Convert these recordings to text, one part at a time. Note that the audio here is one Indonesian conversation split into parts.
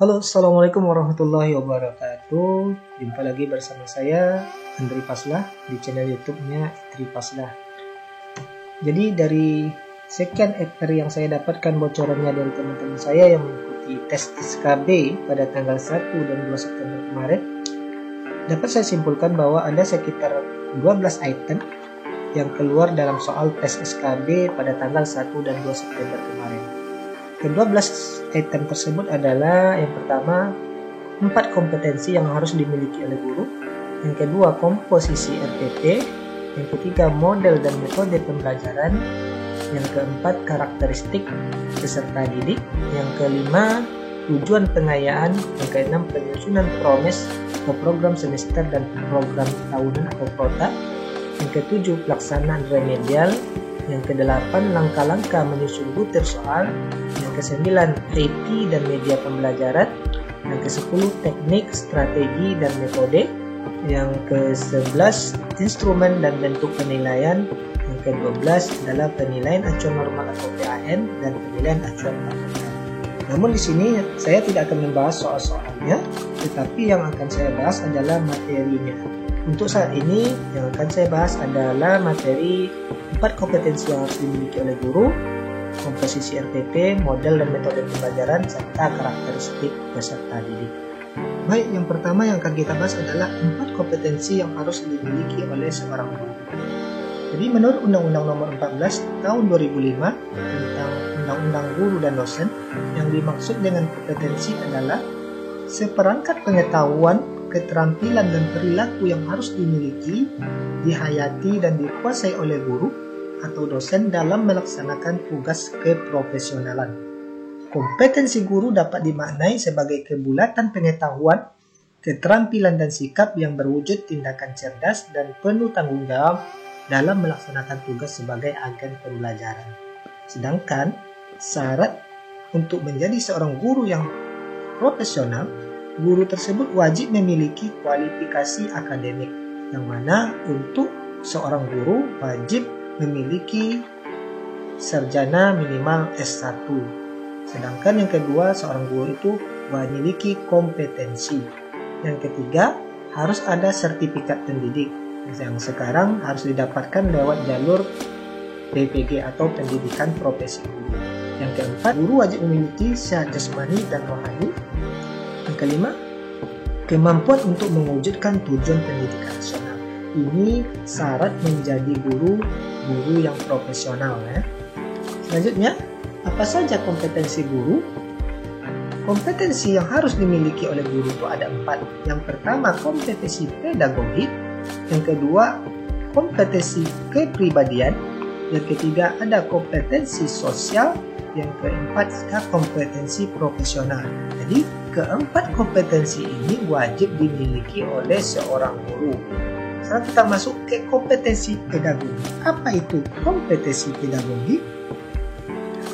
Halo, Assalamualaikum warahmatullahi wabarakatuh. Jumpa lagi bersama saya, Andri Paslah, di channel YouTube-nya Andri Paslah. Jadi dari sekian materi yang saya dapatkan bocorannya dari teman-teman saya yang mengikuti tes SKB pada tanggal 1 dan 2 September kemarin, dapat saya simpulkan bahwa ada sekitar 12 item yang keluar dalam soal tes SKB pada tanggal 1 dan 2 September kemarin. Ke-12 item tersebut adalah yang pertama 4 kompetensi yang harus dimiliki oleh guru, yang kedua komposisi RPP, yang ketiga model dan metode pembelajaran, yang keempat karakteristik peserta didik, yang kelima tujuan pengayaan, yang keenam penyusunan promes atau program semester dan program tahunan atau prota, yang ketujuh pelaksanaan remedial, yang kedelapan langkah-langkah menyusun butir soal, yang kesembilan IT dan media pembelajaran, yang ke-10 teknik, strategi dan metode, yang ke-11 instrumen dan bentuk penilaian, yang ke-12 adalah penilaian acuan normal atau PAN dan penilaian acuan KPM. Namun di sini saya tidak akan membahas soal-soalnya, tetapi yang akan saya bahas adalah materinya. Untuk saat ini yang akan saya bahas adalah materi 4 kompetensi yang harus dimiliki oleh guru, komposisi RPP, model dan metode pembelajaran, serta karakteristik peserta didik. Baik, yang pertama yang akan kita bahas adalah 4 kompetensi yang harus dimiliki oleh seorang guru. Jadi menurut Undang-Undang Nomor 14 Tahun 2005 tentang Undang-Undang Guru dan Dosen, yang dimaksud dengan kompetensi adalah seperangkat pengetahuan, keterampilan dan perilaku yang harus dimiliki, dihayati dan dikuasai oleh guru atau dosen dalam melaksanakan tugas keprofesionalan. Kompetensi guru dapat dimaknai sebagai kebulatan pengetahuan, keterampilan dan sikap yang berwujud tindakan cerdas dan penuh tanggung jawab dalam melaksanakan tugas sebagai agen pembelajaran. Sedangkan syarat untuk menjadi seorang guru yang profesional, guru tersebut wajib memiliki kualifikasi akademik, yang mana untuk seorang guru wajib memiliki sarjana minimal S1. Sedangkan yang kedua, seorang guru itu memiliki kompetensi. Yang ketiga, harus ada sertifikat pendidik, yang sekarang harus didapatkan lewat jalur PPG atau pendidikan profesi guru. Yang keempat, guru wajib memiliki sehat jasmani dan rohani. Yang kelima, kemampuan untuk mewujudkan tujuan pendidikan nasional. Ini syarat menjadi guru yang profesional ya. Selanjutnya, apa saja kompetensi guru? Kompetensi yang harus dimiliki oleh guru itu ada 4. Yang pertama, kompetensi pedagogik. Yang kedua, kompetensi kepribadian. Yang ketiga, ada kompetensi sosial. Yang keempat, kompetensi profesional. Jadi, keempat kompetensi ini wajib dimiliki oleh seorang guru. Sekarang kita masuk ke kompetensi pedagogi. Apa itu kompetensi pedagogi?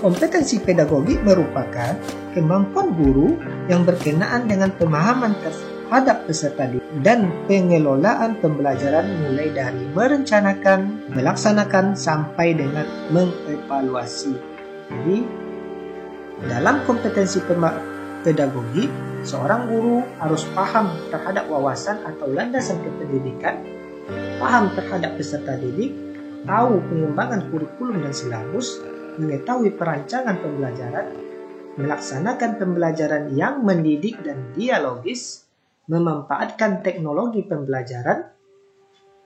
Kompetensi pedagogi merupakan kemampuan guru yang berkenaan dengan pemahaman terhadap peserta didik dan pengelolaan pembelajaran mulai dari merencanakan, melaksanakan, sampai dengan mengevaluasi. Jadi, dalam kompetensi pedagogi, seorang guru harus paham terhadap wawasan atau landasan kependidikan, paham terhadap peserta didik, tahu pengembangan kurikulum dan silabus, mengetahui perancangan pembelajaran, melaksanakan pembelajaran yang mendidik dan dialogis, memanfaatkan teknologi pembelajaran,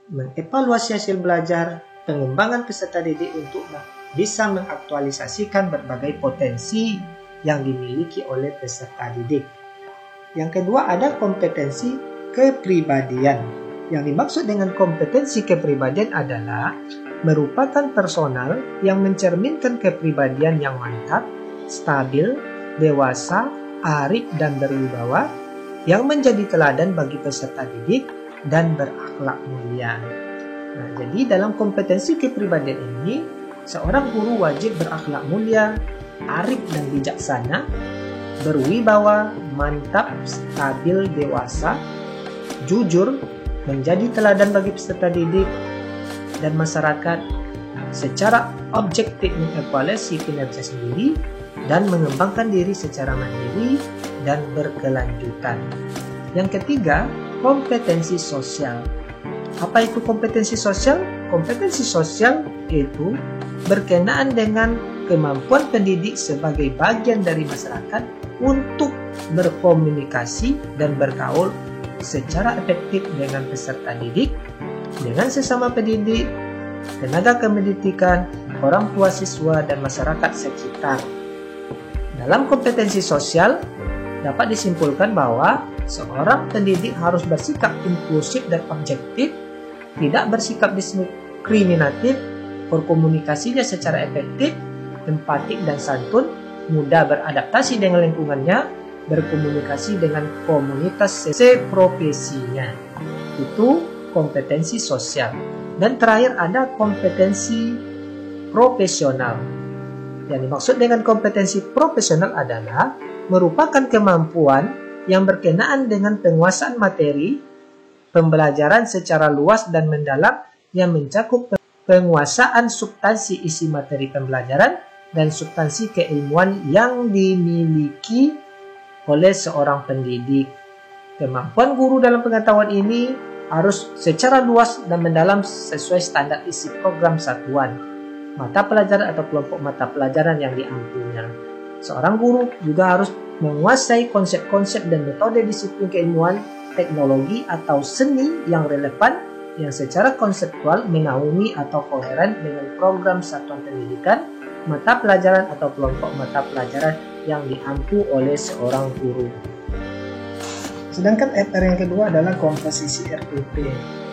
mengevaluasi hasil belajar, pengembangan peserta didik untuk bisa mengaktualisasikan berbagai potensi yang dimiliki oleh peserta didik. Yang kedua, ada kompetensi kepribadian. Yang dimaksud dengan kompetensi kepribadian adalah merupakan personal yang mencerminkan kepribadian yang mantap, stabil, dewasa, arif dan berwibawa, yang menjadi teladan bagi peserta didik dan berakhlak mulia. Nah, jadi dalam kompetensi kepribadian ini, seorang guru wajib berakhlak mulia, arif dan bijaksana, berwibawa, mantap, stabil, dewasa, jujur, menjadi teladan bagi peserta didik dan masyarakat, secara objektif mengevaluasi kinerja sendiri, dan mengembangkan diri secara mandiri dan berkelanjutan. Yang ketiga, kompetensi sosial. Apa itu kompetensi sosial? Kompetensi sosial yaitu berkenaan dengan kemampuan pendidik sebagai bagian dari masyarakat untuk berkomunikasi dan bergaul secara efektif dengan peserta didik, dengan sesama pendidik, tenaga kependidikan, orang tua siswa, dan masyarakat sekitar. Dalam kompetensi sosial, dapat disimpulkan bahwa seorang pendidik harus bersikap inklusif dan objektif, tidak bersikap diskriminatif, berkomunikasinya secara efektif, empatik dan santun, mudah beradaptasi dengan lingkungannya, berkomunikasi dengan komunitas seprofesinya. Itu kompetensi sosial. Dan terakhir ada kompetensi profesional. Yang dimaksud dengan kompetensi profesional adalah merupakan kemampuan yang berkenaan dengan penguasaan materi, pembelajaran secara luas dan mendalam yang mencakup penguasaan substansi isi materi pembelajaran dan substansi keilmuan yang dimiliki oleh seorang pendidik. Kemampuan guru dalam pengetahuan ini harus secara luas dan mendalam sesuai standar isi program satuan, mata pelajaran atau kelompok mata pelajaran yang diampunya. Seorang guru juga harus menguasai konsep-konsep dan metode disiplin keilmuan, teknologi atau seni yang relevan yang secara konseptual menaungi atau koheren dengan program satuan pendidikan, mata pelajaran atau kelompok mata pelajaran yang diampu oleh seorang guru. Sedangkan FR yang kedua adalah komposisi RPP.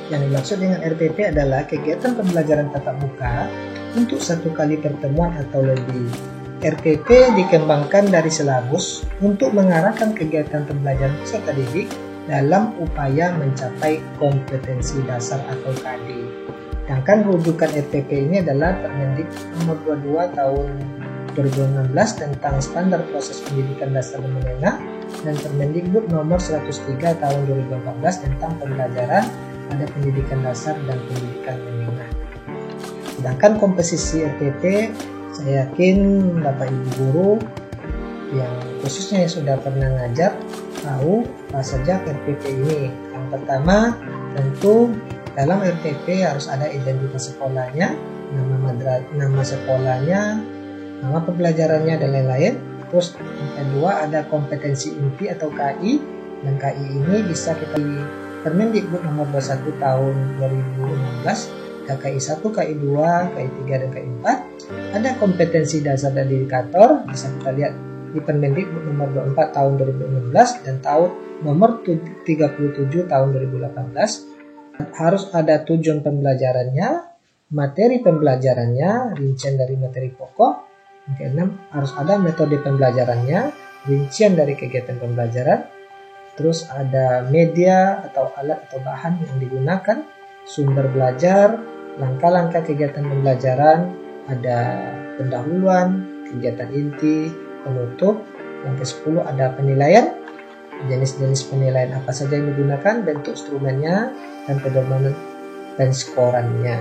Yang dimaksud dengan RPP adalah kegiatan pembelajaran tatap muka untuk satu kali pertemuan atau lebih. RPP dikembangkan dari silabus untuk mengarahkan kegiatan pembelajaran peserta didik dalam upaya mencapai kompetensi dasar atau KD. Sedangkan rujukan RPP ini adalah Permendikbud nomor 22 tahun 2016 tentang standar proses pendidikan dasar dan menengah dan Permendikbud nomor 103 tahun 2014 tentang pembelajaran pada pendidikan dasar dan pendidikan menengah. Sedangkan komposisi RPP, saya yakin Bapak Ibu guru yang khususnya yang sudah pernah ngajar tahu apa saja RPP ini. Yang pertama, tentu dalam RPP harus ada identitas sekolahnya, nama sekolahnya, nama pembelajarannya dan lain-lain. Terus yang kedua ada kompetensi inti atau KI, dan KI ini bisa kita di Permendikbud nomor 21 tahun 2016, ada KI 1, KI 2, KI 3 dan KI 4. Ada kompetensi dasar dan indikator, bisa kita lihat di Permendikbud nomor 24 tahun 2016 dan tahun nomor 37 tahun 2018. Harus ada tujuan pembelajarannya, materi pembelajarannya, rincian dari materi pokok. Yang keenam, harus ada metode pembelajarannya, rincian dari kegiatan pembelajaran. Terus ada media atau alat atau bahan yang digunakan, sumber belajar, langkah-langkah kegiatan pembelajaran, ada pendahuluan, kegiatan inti, penutup. Yang ke-10 ada penilaian, jenis-jenis penilaian apa saja yang digunakan, bentuk instrumennya, dan pedoman dan skorannya.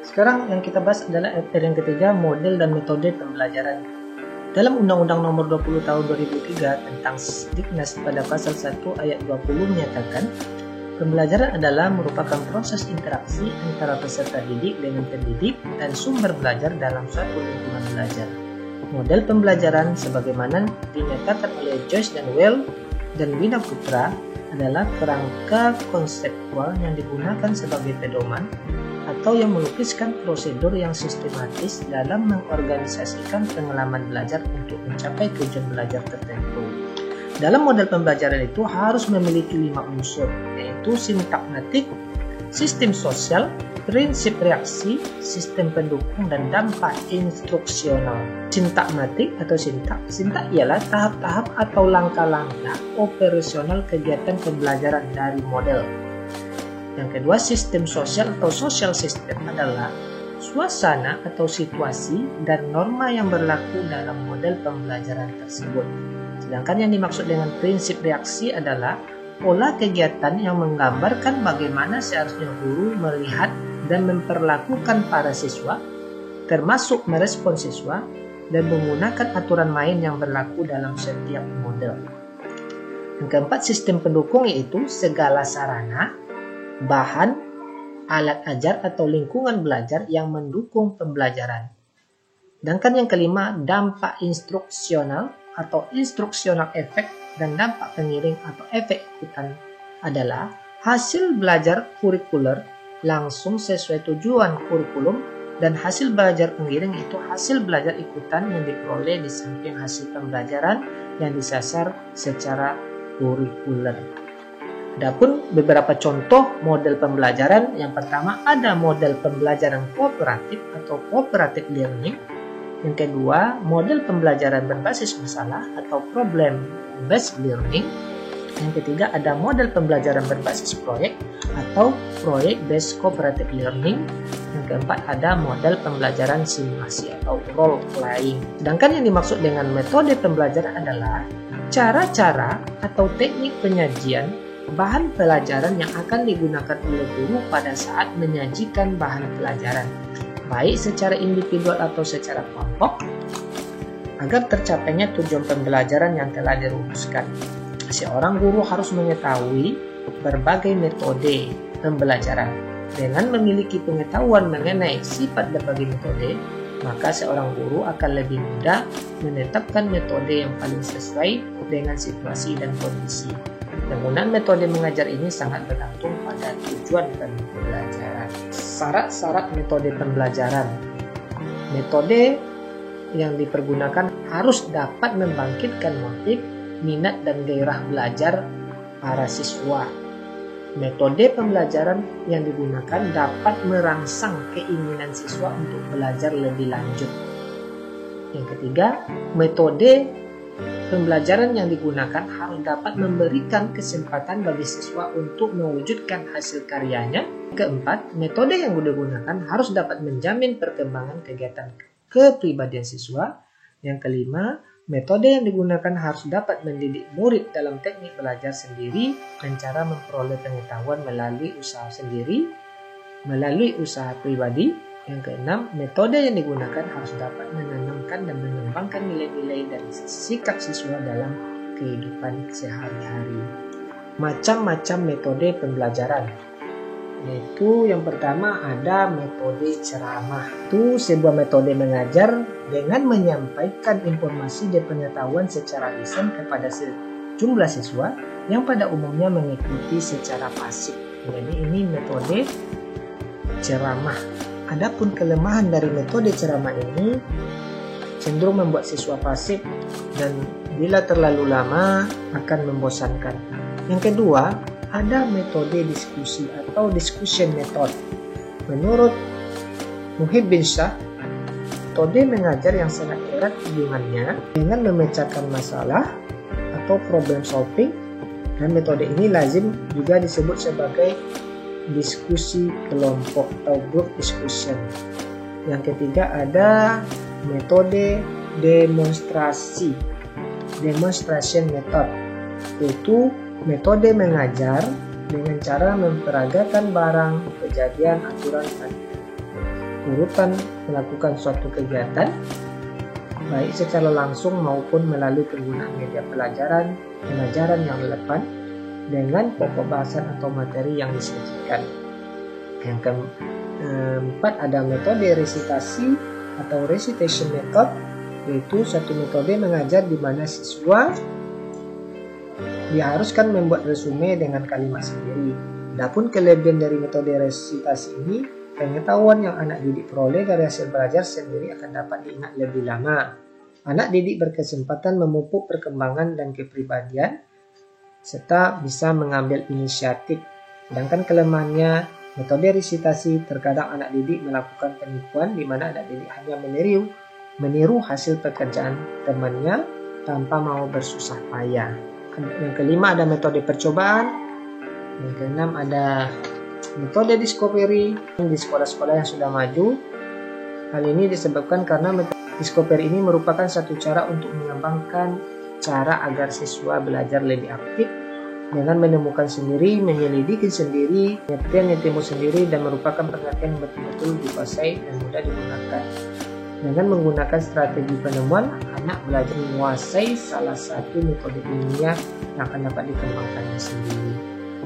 Sekarang yang kita bahas adalah FR yang ketiga, model dan metode pembelajaran. Dalam Undang-Undang Nomor 20 Tahun 2003 tentang Diknas pada pasal 1 ayat 20 menyatakan, pembelajaran adalah merupakan proses interaksi antara peserta didik dengan pendidik dan sumber belajar dalam suatu lingkungan belajar. Model pembelajaran sebagaimana dinyatakan oleh Joyce dan Well dan Wina Putra adalah kerangka konseptual yang digunakan sebagai pedoman atau yang melukiskan prosedur yang sistematis dalam mengorganisasikan pengalaman belajar untuk mencapai tujuan belajar tertentu. Dalam model pembelajaran itu harus memiliki 5 unsur, yaitu sintakmatik, sistem sosial, prinsip reaksi, sistem pendukung, dan dampak instruksional. Sintakmatik atau sintak ialah tahap-tahap atau langkah-langkah operasional kegiatan pembelajaran dari model. Yang kedua, sistem sosial atau social system adalah suasana atau situasi dan norma yang berlaku dalam model pembelajaran tersebut. Sedangkan yang dimaksud dengan prinsip reaksi adalah pola kegiatan yang menggambarkan bagaimana seharusnya guru melihat dan memperlakukan para siswa, termasuk merespon siswa, dan menggunakan aturan main yang berlaku dalam setiap model. Yang keempat, sistem pendukung yaitu segala sarana, bahan, alat ajar atau lingkungan belajar yang mendukung pembelajaran. Sedangkan yang kelima, dampak instruksional atau instruksional efek dan dampak pengiring atau efek ikutan adalah hasil belajar kurikuler langsung sesuai tujuan kurikulum dan hasil belajar pengiring itu hasil belajar ikutan yang diperoleh di samping hasil pembelajaran yang disasar secara kurikuler. Adapun beberapa contoh model pembelajaran, yang pertama ada model pembelajaran kooperatif atau cooperative learning. Yang kedua, model pembelajaran berbasis masalah atau problem based learning. Yang ketiga, ada model pembelajaran berbasis proyek atau project based cooperative learning. Yang keempat, ada model pembelajaran simulasi atau role playing. Sedangkan yang dimaksud dengan metode pembelajaran adalah cara-cara atau teknik penyajian bahan pelajaran yang akan digunakan oleh guru pada saat menyajikan bahan pelajaran, baik secara individual atau secara kelompok, agar tercapainya tujuan pembelajaran yang telah dirumuskan. Seorang guru harus mengetahui berbagai metode pembelajaran. Dengan memiliki pengetahuan mengenai sifat berbagai metode, maka seorang guru akan lebih mudah menetapkan metode yang paling sesuai dengan situasi dan kondisi. Penggunaan metode mengajar ini sangat bergantung pada tujuan pembelajaran. Syarat-syarat metode pembelajaran. Metode yang dipergunakan harus dapat membangkitkan motif, minat, dan gairah belajar para siswa. Metode pembelajaran yang digunakan dapat merangsang keinginan siswa untuk belajar lebih lanjut. Yang ketiga, metode pembelajaran yang digunakan harus dapat memberikan kesempatan bagi siswa untuk mewujudkan hasil karyanya. Keempat, metode yang digunakan harus dapat menjamin perkembangan kegiatan kepribadian siswa. Yang kelima, metode yang digunakan harus dapat mendidik murid dalam teknik belajar sendiri dan cara memperoleh pengetahuan melalui usaha sendiri, melalui usaha pribadi. Yang keenam, metode yang digunakan harus dapat menanamkan dan mengembangkan nilai-nilai dari sikap siswa dalam kehidupan sehari-hari. Macam-macam metode pembelajaran. Yaitu yang pertama ada metode ceramah. Itu sebuah metode mengajar dengan menyampaikan informasi dan pengetahuan secara lisan kepada sejumlah siswa yang pada umumnya mengikuti secara pasif. Jadi ini metode ceramah. Adapun kelemahan dari metode ceramah ini cenderung membuat siswa pasif dan bila terlalu lama akan membosankan. Yang kedua, ada metode diskusi atau discussion method. Menurut Muhib bin Shah, metode mengajar yang sangat erat hubungannya dengan memecahkan masalah atau problem solving, dan metode ini lazim juga disebut sebagai diskusi kelompok atau group discussion. Yang ketiga ada metode demonstrasi, demonstration method, yaitu metode mengajar dengan cara memperagakan barang, kejadian, aturan, dan urutan melakukan suatu kegiatan, baik secara langsung maupun melalui penggunaan media pelajaran, pengajaran yang relevan dengan pokok bahasan atau materi yang disajikan. Yang keempat ada metode resitasi atau recitation method, yaitu satu metode mengajar di mana siswa diharuskan membuat resume dengan kalimat sendiri. Adapun kelebihan dari metode resitasi ini, pengetahuan yang anak didik peroleh dari hasil belajar sendiri akan dapat diingat lebih lama. Anak didik berkesempatan memupuk perkembangan dan kepribadian serta bisa mengambil inisiatif. Sedangkan kelemahannya, metode resitasi terkadang anak didik melakukan penipuan di mana anak didik hanya meniru hasil pekerjaan temannya tanpa mau bersusah payah. Yang kelima ada metode percobaan. Yang keenam ada metode discovery di sekolah-sekolah yang sudah maju. Hal ini disebabkan karena metode discovery ini merupakan satu cara untuk mengembangkan cara agar siswa belajar lebih aktif dengan menemukan sendiri, menyelidiki sendiri, pengertian yang timbul sendiri, dan merupakan pengertian yang betul-betul dikuasai dan mudah digunakan. dengan menggunakan strategi penemuan, anak belajar menguasai salah satu metode ilmiah yang akan dapat dikembangkannya sendiri.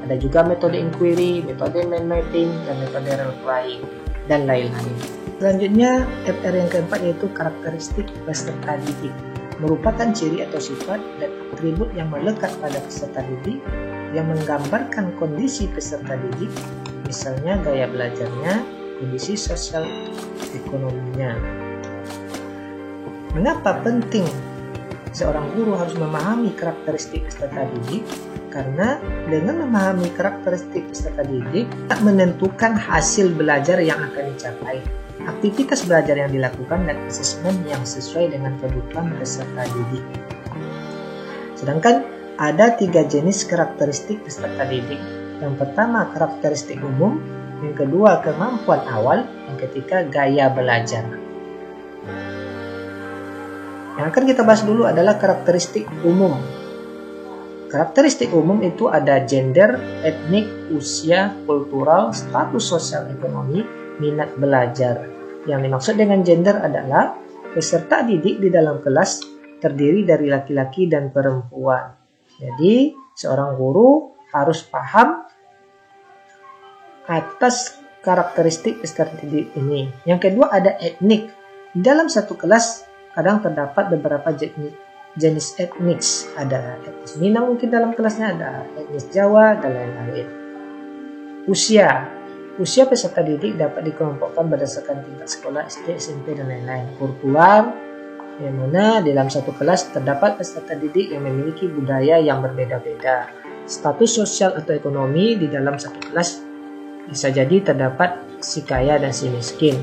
Ada juga metode inquiry, metode mind mapping, dan metode role playing, dan lain-lain. Selanjutnya, FR yang keempat yaitu karakteristik peserta didik. Merupakan ciri atau sifat dan atribut yang melekat pada peserta didik yang menggambarkan kondisi peserta didik, misalnya gaya belajarnya, kondisi sosial ekonominya. Mengapa penting seorang guru harus memahami karakteristik peserta didik? Karena dengan memahami karakteristik peserta didik tak menentukan hasil belajar yang akan dicapai, aktivitas belajar yang dilakukan, dan asesmen yang sesuai dengan kebutuhan peserta didik. Sedangkan ada 3 jenis karakteristik peserta didik. Yang pertama karakteristik umum, yang kedua kemampuan awal, yang ketiga gaya belajar. Yang akan kita bahas dulu adalah karakteristik umum. Karakteristik umum itu ada gender, etnik, usia, kultural, status sosial ekonomi, minat belajar. Yang dimaksud dengan gender adalah peserta didik di dalam kelas terdiri dari laki-laki dan perempuan. Jadi, seorang guru harus paham atas karakteristik peserta didik ini. Yang kedua ada etnik. Dalam satu kelas kadang terdapat beberapa jenis etnis. Ada etnis Minang mungkin dalam kelasnya, ada etnis Jawa, dan lain-lain. Usia peserta didik dapat dikelompokkan berdasarkan tingkat sekolah SD, SMP, dan lain-lain. Kultural, yang mana dalam satu kelas terdapat peserta didik yang memiliki budaya yang berbeda-beda. Status sosial atau ekonomi di dalam satu kelas bisa jadi terdapat si kaya dan si miskin.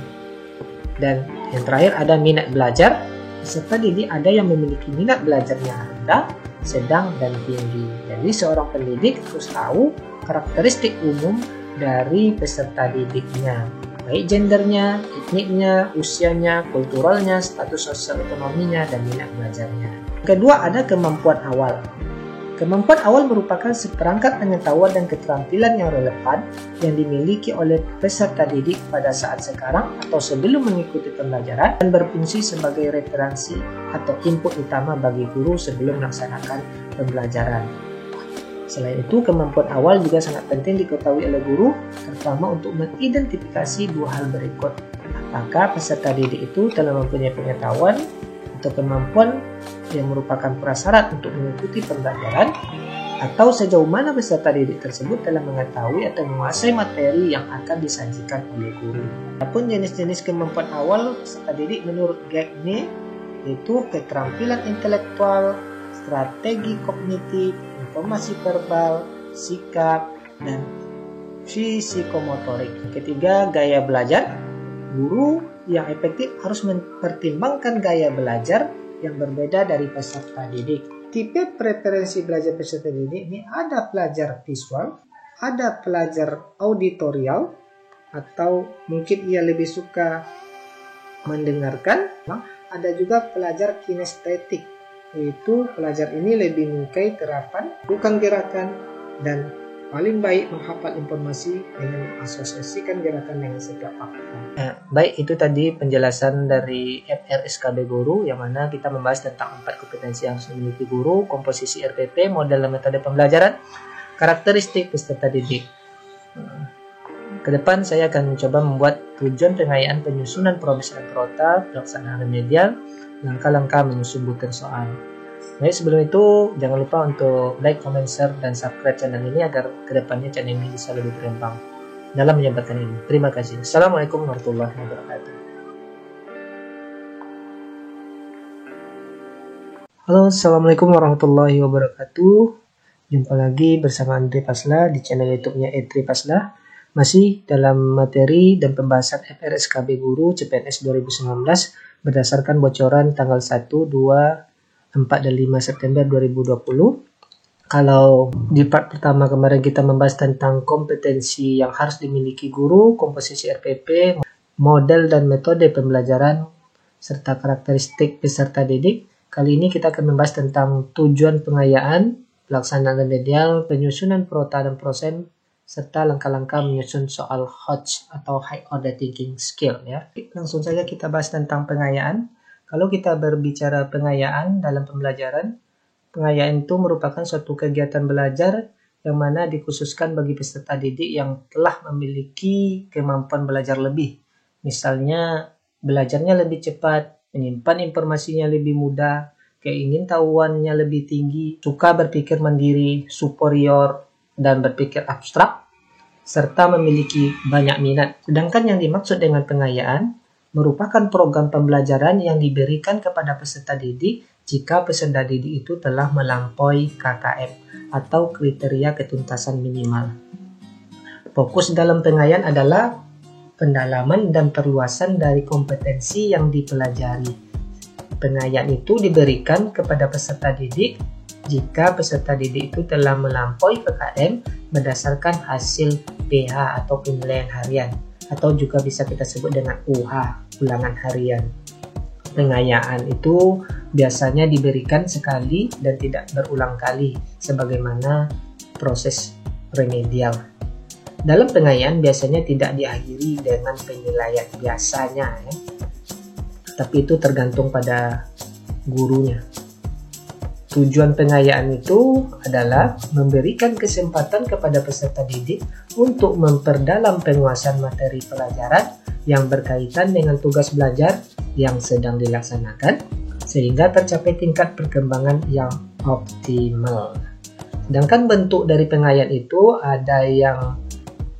Dan yang terakhir ada minat belajar. Peserta didik ada yang memiliki minat belajarnya rendah, sedang, dan tinggi. Jadi seorang pendidik harus tahu karakteristik umum dari peserta didiknya, baik gendernya, etniknya, usianya, kulturalnya, status sosial ekonominya, dan minat belajarnya. Kedua ada kemampuan awal. Kemampuan awal merupakan seperangkat pengetahuan dan keterampilan yang relevan yang dimiliki oleh peserta didik pada saat sekarang atau sebelum mengikuti pembelajaran dan berfungsi sebagai referensi atau input utama bagi guru sebelum melaksanakan pembelajaran. Selain itu, kemampuan awal juga sangat penting diketahui oleh guru, terutama untuk mengidentifikasi 2 hal berikut. Apakah peserta didik itu telah mempunyai pengetahuan atau kemampuan yang merupakan prasyarat untuk mengikuti pembelajaran, atau sejauh mana peserta didik tersebut telah mengetahui atau menguasai materi yang akan disajikan oleh guru. Adapun jenis-jenis kemampuan awal peserta didik menurut Gagne yaitu keterampilan intelektual, strategi kognitif, informasi verbal, sikap, dan fisikomotorik. Yang ketiga, gaya belajar. Guru yang efektif harus mempertimbangkan gaya belajar yang berbeda dari peserta didik. Tipe preferensi belajar peserta didik ini ada pelajar visual, ada pelajar auditorial, atau mungkin ia lebih suka mendengarkan. Ada juga pelajar kinestetik, yaitu pelajar ini lebih menyukai terapan, bukan gerakan, dan paling baik menghafal informasi dengan mengasosiasikan gerakan dengan setiap fakta. Baik, itu tadi penjelasan dari FRSKB Guru, yang mana kita membahas tentang 4 kompetensi yang harus dimiliki guru, komposisi RPP, model dan metode pembelajaran, karakteristik peserta didik. Kedepan saya akan mencoba membuat tujuan pengayaan penyusunan progres dan prota, pelaksanaan remedial, langkah-langkah menyusun butir soal. Baik, sebelum itu jangan lupa untuk like, comment, share, dan subscribe channel ini agar kedepannya channel ini bisa lebih berkembang dalam menyebarkan ini. Terima kasih. Assalamualaikum warahmatullahi wabarakatuh. Halo, assalamualaikum warahmatullahi wabarakatuh. Jumpa lagi bersama Andri Paslah di channel YouTube-nya Andri Paslah. Masih dalam materi dan pembahasan FRSKB Guru CPNS 2019 berdasarkan bocoran tanggal 1, 2, 4 dan 5 September 2020. Kalau di part pertama kemarin kita membahas tentang kompetensi yang harus dimiliki guru, komposisi RPP, model dan metode pembelajaran, serta karakteristik peserta didik. Kali ini kita akan membahas tentang tujuan pengayaan, pelaksanaan remedial, penyusunan prota dan prosen, serta langkah-langkah menyusun soal HOTS atau High Order Thinking Skill ya. Langsung saja kita bahas tentang pengayaan. Kalau kita berbicara pengayaan dalam pembelajaran, pengayaan itu merupakan suatu kegiatan belajar yang mana dikhususkan bagi peserta didik yang telah memiliki kemampuan belajar lebih. Misalnya, belajarnya lebih cepat, menyimpan informasinya lebih mudah, keingintahuannya lebih tinggi, suka berpikir mandiri, superior, dan berpikir abstrak, serta memiliki banyak minat. Sedangkan yang dimaksud dengan pengayaan merupakan program pembelajaran yang diberikan kepada peserta didik jika peserta didik itu telah melampaui KKM atau kriteria ketuntasan minimal. Fokus dalam pengayaan adalah pendalaman dan perluasan dari kompetensi yang dipelajari. Pengayaan itu diberikan kepada peserta didik jika peserta didik itu telah melampaui PKM berdasarkan hasil PH atau penilaian harian, atau juga bisa kita sebut dengan UH, ulangan harian. Pengayaan itu biasanya diberikan sekali dan tidak berulang kali, sebagaimana proses remedial. Dalam pengayaan biasanya tidak diakhiri dengan penilaian biasanya, ya. Tapi itu tergantung pada gurunya. Tujuan pengayaan itu adalah memberikan kesempatan kepada peserta didik untuk memperdalam penguasaan materi pelajaran yang berkaitan dengan tugas belajar yang sedang dilaksanakan, sehingga tercapai tingkat perkembangan yang optimal. Sedangkan bentuk dari pengayaan itu ada yang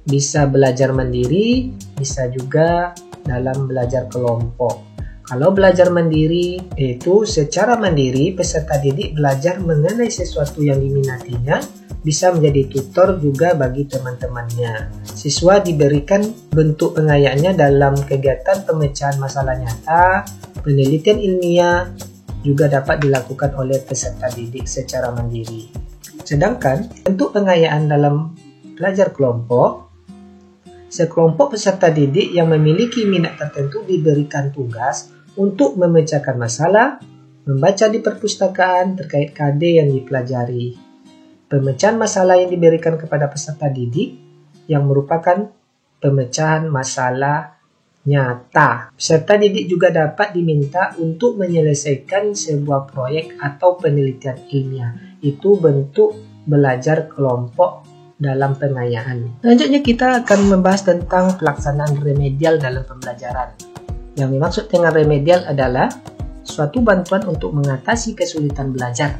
bisa belajar mandiri, bisa juga dalam belajar kelompok. Kalau belajar mandiri, itu secara mandiri peserta didik belajar mengenai sesuatu yang diminatinya, bisa menjadi tutor juga bagi teman-temannya. Siswa diberikan bentuk pengayaannya dalam kegiatan pemecahan masalah nyata, penelitian ilmiah, juga dapat dilakukan oleh peserta didik secara mandiri. Sedangkan bentuk pengayaan dalam belajar kelompok, sekelompok peserta didik yang memiliki minat tertentu diberikan tugas untuk memecahkan masalah, membaca di perpustakaan terkait KD yang dipelajari. Pemecahan masalah yang diberikan kepada peserta didik yang merupakan pemecahan masalah nyata. Peserta didik juga dapat diminta untuk menyelesaikan sebuah proyek atau penelitian ilmiah. Itu bentuk belajar kelompok dalam pengayaan. Selanjutnya kita akan membahas tentang pelaksanaan remedial dalam pembelajaran. Yang dimaksud dengan remedial adalah suatu bantuan untuk mengatasi kesulitan belajar.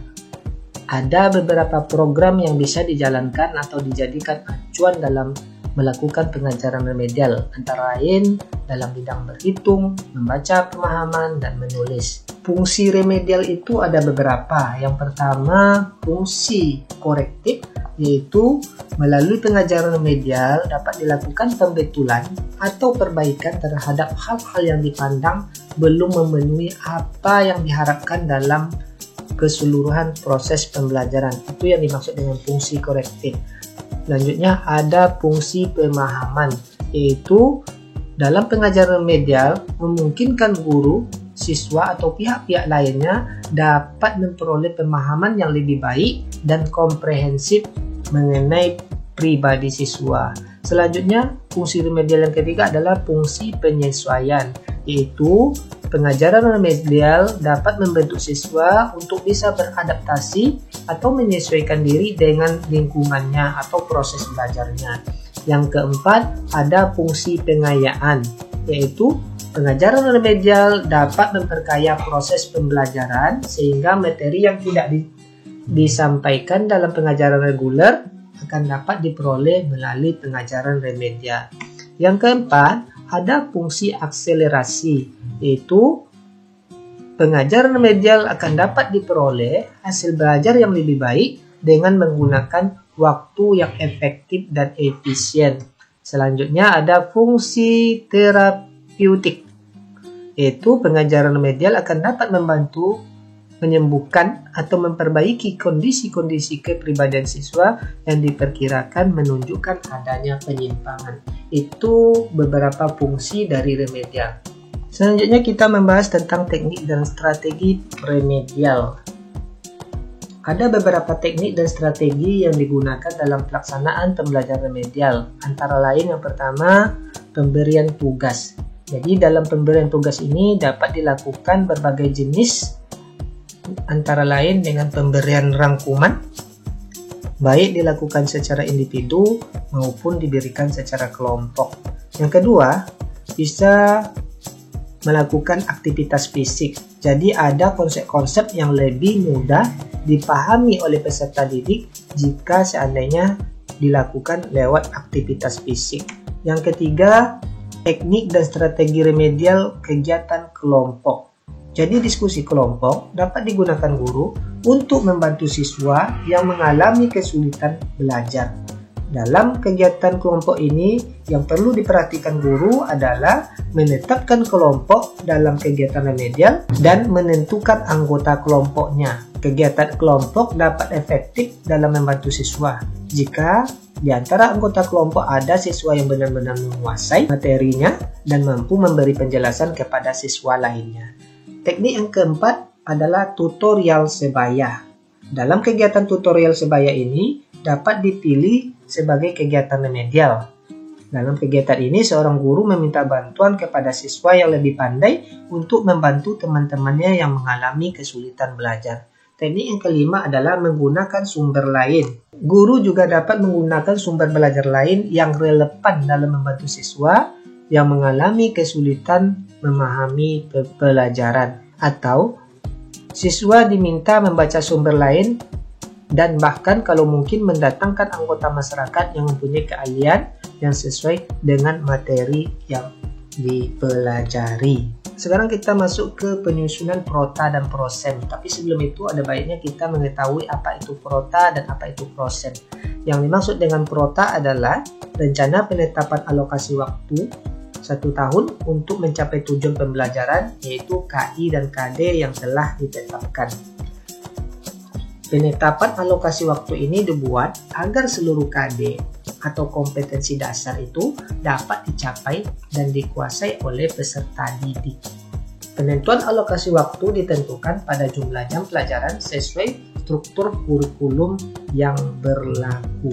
Ada beberapa program yang bisa dijalankan atau dijadikan acuan dalam melakukan pengajaran remedial, antara lain dalam bidang berhitung, membaca pemahaman, dan menulis. Fungsi remedial itu ada beberapa. Yang pertama, fungsi korektif, yaitu melalui pengajaran remedial dapat dilakukan pembetulan atau perbaikan terhadap hal-hal yang dipandang belum memenuhi apa yang diharapkan dalam keseluruhan proses pembelajaran. Itu yang dimaksud dengan fungsi korektif. Selanjutnya ada fungsi pemahaman, yaitu dalam pengajaran remedial memungkinkan guru, siswa atau pihak-pihak lainnya dapat memperoleh pemahaman yang lebih baik dan komprehensif mengenai pribadi siswa. Selanjutnya, fungsi remedial yang ketiga adalah fungsi penyesuaian, yaitu pengajaran remedial dapat membentuk siswa untuk bisa beradaptasi atau menyesuaikan diri dengan lingkungannya atau proses belajarnya. Yang keempat, ada fungsi pengayaan, yaitu pengajaran remedial dapat memperkaya proses pembelajaran sehingga materi yang tidak disampaikan dalam pengajaran reguler akan dapat diperoleh melalui pengajaran remedial. Yang keempat, ada fungsi akselerasi, yaitu pengajaran remedial akan dapat diperoleh hasil belajar yang lebih baik dengan menggunakan waktu yang efektif dan efisien. Selanjutnya ada fungsi terapeutik, yaitu pengajaran remedial akan dapat membantu menyembuhkan atau memperbaiki kondisi-kondisi kepribadian siswa yang diperkirakan menunjukkan adanya penyimpangan. Itu beberapa fungsi dari remedial. Selanjutnya kita membahas tentang teknik dan strategi remedial. Ada beberapa teknik dan strategi yang digunakan dalam pelaksanaan pembelajaran remedial. Antara lain yang pertama, pemberian tugas. Jadi dalam pemberian tugas ini dapat dilakukan berbagai jenis, antara lain dengan pemberian rangkuman, baik dilakukan secara individu maupun diberikan secara kelompok. Yang kedua, bisa melakukan aktivitas fisik. Jadi ada konsep-konsep yang lebih mudah dipahami oleh peserta didik jika seandainya dilakukan lewat aktivitas fisik. Yang ketiga, teknik dan strategi remedial kegiatan kelompok. Jadi diskusi kelompok dapat digunakan guru untuk membantu siswa yang mengalami kesulitan belajar. Dalam kegiatan kelompok ini, yang perlu diperhatikan guru adalah menetapkan kelompok dalam kegiatan remedial dan menentukan anggota kelompoknya. Kegiatan kelompok dapat efektif dalam membantu siswa jika di antara anggota kelompok ada siswa yang benar-benar menguasai materinya dan mampu memberi penjelasan kepada siswa lainnya. Teknik yang keempat adalah tutorial sebaya. Dalam kegiatan tutorial sebaya ini dapat dipilih sebagai kegiatan remedial. Dalam kegiatan ini, seorang guru meminta bantuan kepada siswa yang lebih pandai untuk membantu teman-temannya yang mengalami kesulitan belajar. Teknik yang kelima adalah menggunakan sumber lain. Guru juga dapat menggunakan sumber belajar lain yang relevan dalam membantu siswa yang mengalami kesulitan memahami pelajaran, atau siswa diminta membaca sumber lain dan bahkan kalau mungkin mendatangkan anggota masyarakat yang mempunyai keahlian yang sesuai dengan materi yang dipelajari. Sekarang kita masuk ke penyusunan prota dan prosen. Tapi sebelum itu ada baiknya kita mengetahui apa itu prota dan apa itu prosen. Yang dimaksud dengan prota adalah rencana penetapan alokasi waktu 1 tahun untuk mencapai tujuan pembelajaran, yaitu KI dan KD yang telah ditetapkan. Penetapan alokasi waktu ini dibuat agar seluruh KD atau kompetensi dasar itu dapat dicapai dan dikuasai oleh peserta didik. Penentuan alokasi waktu ditentukan pada jumlah jam pelajaran sesuai struktur kurikulum yang berlaku.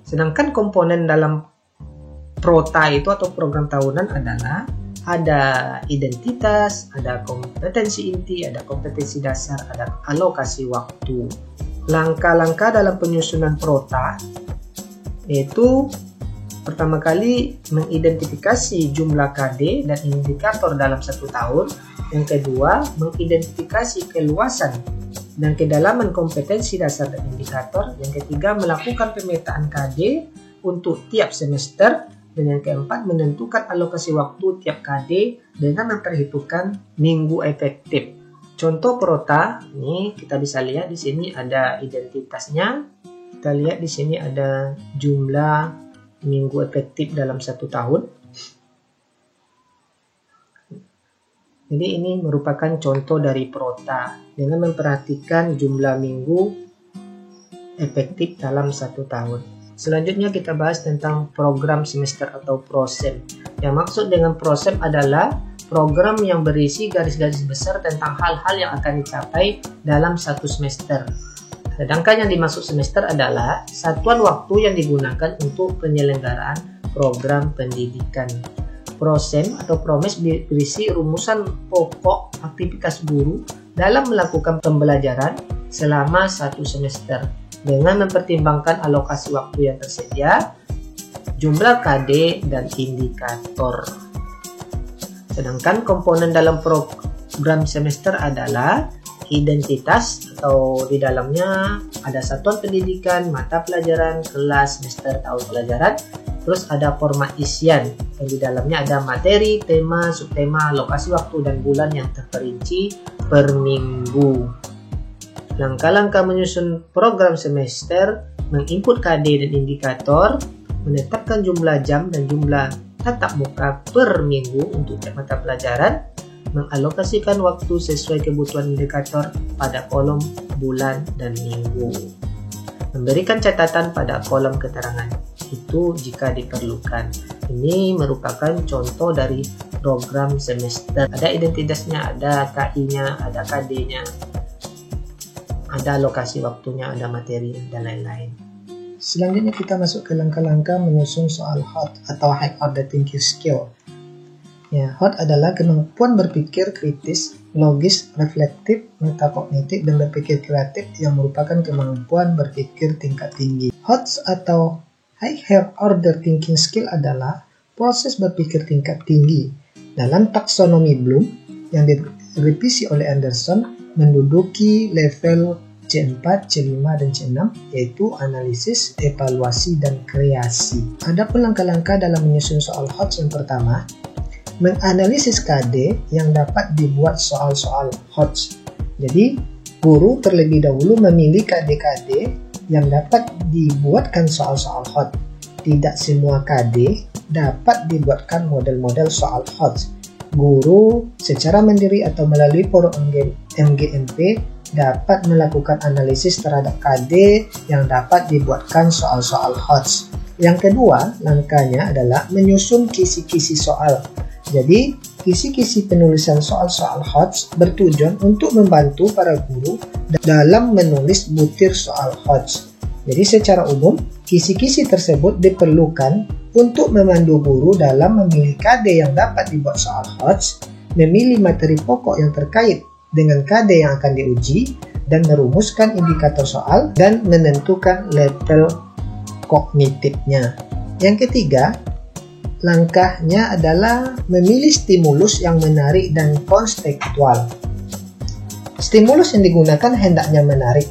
Sedangkan komponen dalam prota itu atau program tahunan adalah ada identitas, ada kompetensi inti, ada kompetensi dasar, ada alokasi waktu. Langkah-langkah dalam penyusunan prota yaitu pertama kali mengidentifikasi jumlah KD dan indikator dalam 1 tahun. Yang kedua, mengidentifikasi keluasan dan kedalaman kompetensi dasar dan indikator. Yang ketiga, melakukan pemetaan KD untuk tiap semester. Dan yang keempat, menentukan alokasi waktu tiap KD dengan memperhitungkan minggu efektif. Contoh prota, ini kita bisa lihat di sini ada identitasnya. Kita lihat di sini ada jumlah minggu efektif dalam 1 tahun. Jadi ini merupakan contoh dari prota dengan memperhatikan jumlah minggu efektif dalam 1 tahun. Selanjutnya kita bahas tentang program semester atau prosem. Yang maksud dengan prosem adalah program yang berisi garis-garis besar tentang hal-hal yang akan dicapai dalam 1 semester. Sedangkan yang dimaksud semester adalah satuan waktu yang digunakan untuk penyelenggaraan program pendidikan. Prosem atau promes berisi rumusan pokok aktivitas guru dalam melakukan pembelajaran selama 1 semester, dengan mempertimbangkan alokasi waktu yang tersedia, jumlah KD, dan indikator. Sedangkan komponen dalam program semester adalah identitas, atau di dalamnya ada satuan pendidikan, mata pelajaran, kelas, semester, tahun pelajaran. Terus ada format isian, yang di dalamnya ada materi, tema, subtema, lokasi waktu, dan bulan yang terperinci per minggu. Langkah-langkah menyusun program semester, menginput KD dan indikator, menetapkan jumlah jam dan jumlah tatap muka per minggu untuk tiap mata pelajaran, mengalokasikan waktu sesuai kebutuhan indikator pada kolom bulan dan minggu, memberikan catatan pada kolom keterangan itu jika diperlukan. Ini merupakan contoh dari program semester. Ada identitasnya, ada KI-nya, ada KD-nya. ada lokasi waktunya, ada materi, dan lain-lain. Selanjutnya kita masuk ke langkah-langkah menyusun soal HOT atau High Order Thinking Skill. Ya, HOT adalah kemampuan berpikir kritis, logis, reflektif, metakognitif, dan berpikir kreatif yang merupakan kemampuan berpikir tingkat tinggi. HOT atau High Order Thinking Skill adalah proses berpikir tingkat tinggi. Dalam taksonomi Bloom yang direvisi oleh Anderson, menduduki level C4, C5, dan C6, yaitu analisis, evaluasi, dan kreasi. Adapun langkah-langkah dalam menyusun soal HOT yang pertama, menganalisis KD yang dapat dibuat soal-soal HOT. Jadi, guru terlebih dahulu memilih KD-KD yang dapat dibuatkan soal-soal HOT. Tidak semua KD dapat dibuatkan model-model soal HOT. Guru secara mandiri atau melalui forum MGMP dapat melakukan analisis terhadap KD yang dapat dibuatkan soal-soal HOT. Yang kedua, langkahnya adalah menyusun kisi-kisi soal. Jadi, kisi-kisi penulisan soal-soal HOT bertujuan untuk membantu para guru dalam menulis butir soal HOT. Jadi, secara umum, kisi-kisi tersebut diperlukan untuk memandu guru dalam memilih KD yang dapat dibuat soal HOT, memilih materi pokok yang terkait dengan KD yang akan diuji, dan merumuskan indikator soal dan menentukan level kognitifnya. Yang ketiga, langkahnya adalah memilih stimulus yang menarik dan konstekstual. Stimulus yang digunakan hendaknya menarik,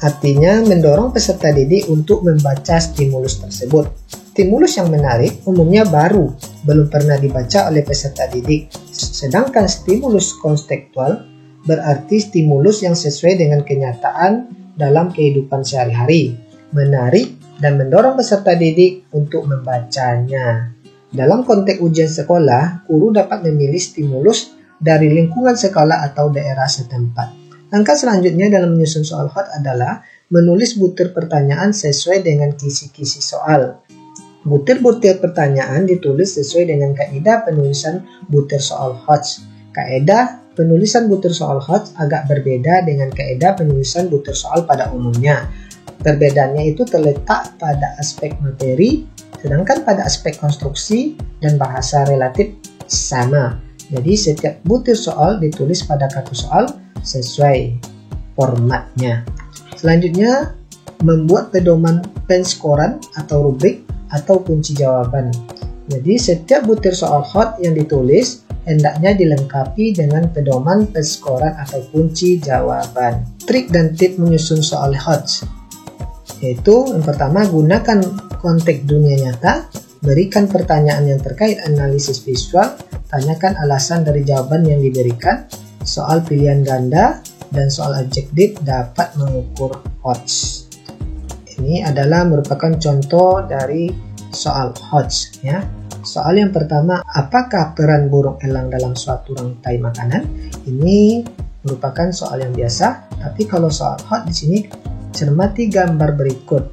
artinya mendorong peserta didik untuk membaca stimulus tersebut. Stimulus yang menarik umumnya baru, belum pernah dibaca oleh peserta didik. Sedangkan stimulus konstekstual berarti stimulus yang sesuai dengan kenyataan dalam kehidupan sehari-hari, menarik dan mendorong peserta didik untuk membacanya. Dalam konteks ujian sekolah, guru dapat memilih stimulus dari lingkungan sekolah atau daerah setempat. Langkah selanjutnya dalam menyusun soal HOT adalah menulis butir pertanyaan sesuai dengan kisi-kisi soal. Butir-butir pertanyaan ditulis sesuai dengan kaidah penulisan butir soal HOT. Kaidah penulisan butir soal HOT agak berbeda dengan kaidah penulisan butir soal pada umumnya. Perbedaannya itu terletak pada aspek materi, sedangkan pada aspek konstruksi dan bahasa relatif sama. Jadi setiap butir soal ditulis pada kartu soal sesuai formatnya. Selanjutnya, membuat pedoman penskoran atau rubrik atau kunci jawaban. Jadi setiap butir soal HOT yang ditulis hendaknya dilengkapi dengan pedoman penskoran atau kunci jawaban. Trik dan tip menyusun soal HOT, yaitu yang pertama, gunakan konteks dunia nyata, berikan pertanyaan yang terkait analisis visual, tanyakan alasan dari jawaban yang diberikan, soal pilihan ganda, dan soal objektif dapat mengukur HOT. Ini adalah merupakan contoh dari soal HOT ya. Soal yang pertama, apakah peran burung elang dalam suatu rantai makanan? Ini merupakan soal yang biasa, tapi kalau soal HOT di sini cermati gambar berikut.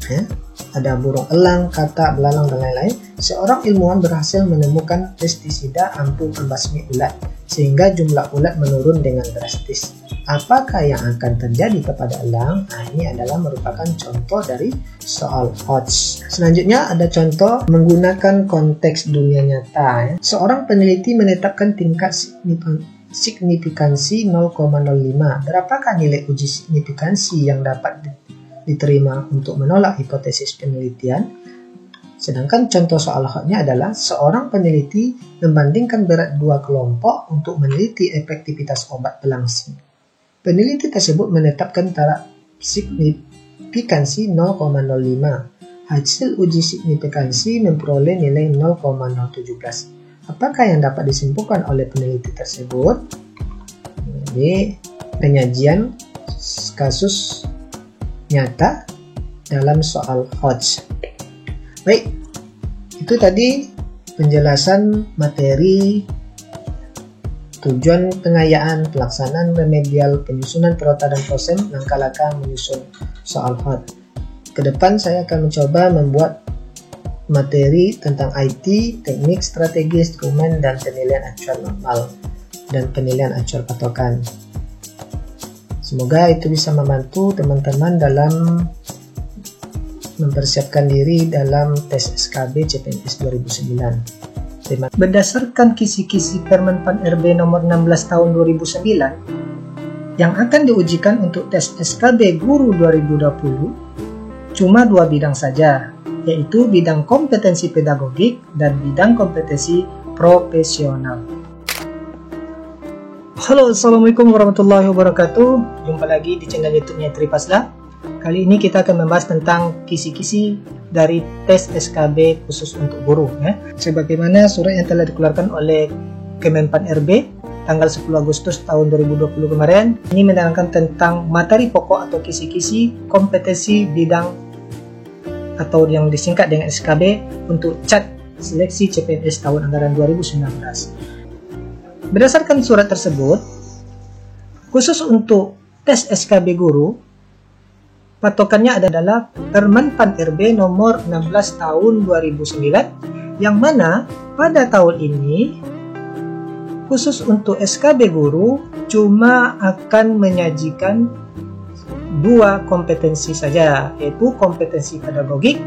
Ya, ada burung elang, katak, belalang, dan lain-lain. Seorang ilmuwan berhasil menemukan pestisida ampuh membasmi ulat, sehingga jumlah ulat menurun dengan drastis. Apakah yang akan terjadi kepada elang? Nah, ini adalah merupakan contoh dari soal HOT. Selanjutnya ada contoh menggunakan konteks dunia nyata. Ya. Seorang peneliti menetapkan tingkat signifikansi 0,05. Berapakah nilai uji signifikansi yang dapat diterima untuk menolak hipotesis penelitian? Sedangkan contoh soal HOT-nya adalah seorang peneliti membandingkan berat dua kelompok untuk meneliti efektivitas obat pelangsing. Peneliti tersebut menetapkan taraf signifikansi 0,05. Hasil uji signifikansi memperoleh nilai 0,017. Apakah yang dapat disimpulkan oleh peneliti tersebut? Jadi, penyajian kasus nyata dalam soal HOT. Baik, itu tadi penjelasan materi, tujuan pengayaan, pelaksanaan remedial, penyusunan perota dan proses, langkah-langkah menyusun soal HOT. Kedepan saya akan mencoba membuat materi tentang IT, teknik, strategi, instrumen, dan penilaian acuan normal dan penilaian acuan patokan. Semoga itu bisa membantu teman-teman dalam mempersiapkan diri dalam tes SKB CPNS 2009. Berdasarkan kisi-kisi Permen Pan RB nomor 16 tahun 2009 yang akan diujikan untuk tes SKB Guru 2020, cuma 2 bidang saja, yaitu bidang kompetensi pedagogik dan bidang kompetensi profesional. Halo, assalamualaikum warahmatullahi wabarakatuh. Jumpa lagi di channel YouTube-nya Tripaslah. Kali ini kita akan membahas tentang kisi-kisi dari tes SKB khusus untuk guru, ya. Sebagaimana surat yang telah dikeluarkan oleh Kemenpan RB tanggal 10 Agustus tahun 2020 kemarin, ini menerangkan tentang materi pokok atau kisi-kisi kompetensi bidang atau yang disingkat dengan SKB untuk CAT seleksi CPNS tahun anggaran 2019. Berdasarkan surat tersebut, khusus untuk tes SKB guru, patokannya adalah Permen Pan RB nomor 16 tahun 2009, yang mana pada tahun ini khusus untuk SKB guru cuma akan menyajikan 2 kompetensi saja, yaitu kompetensi pedagogik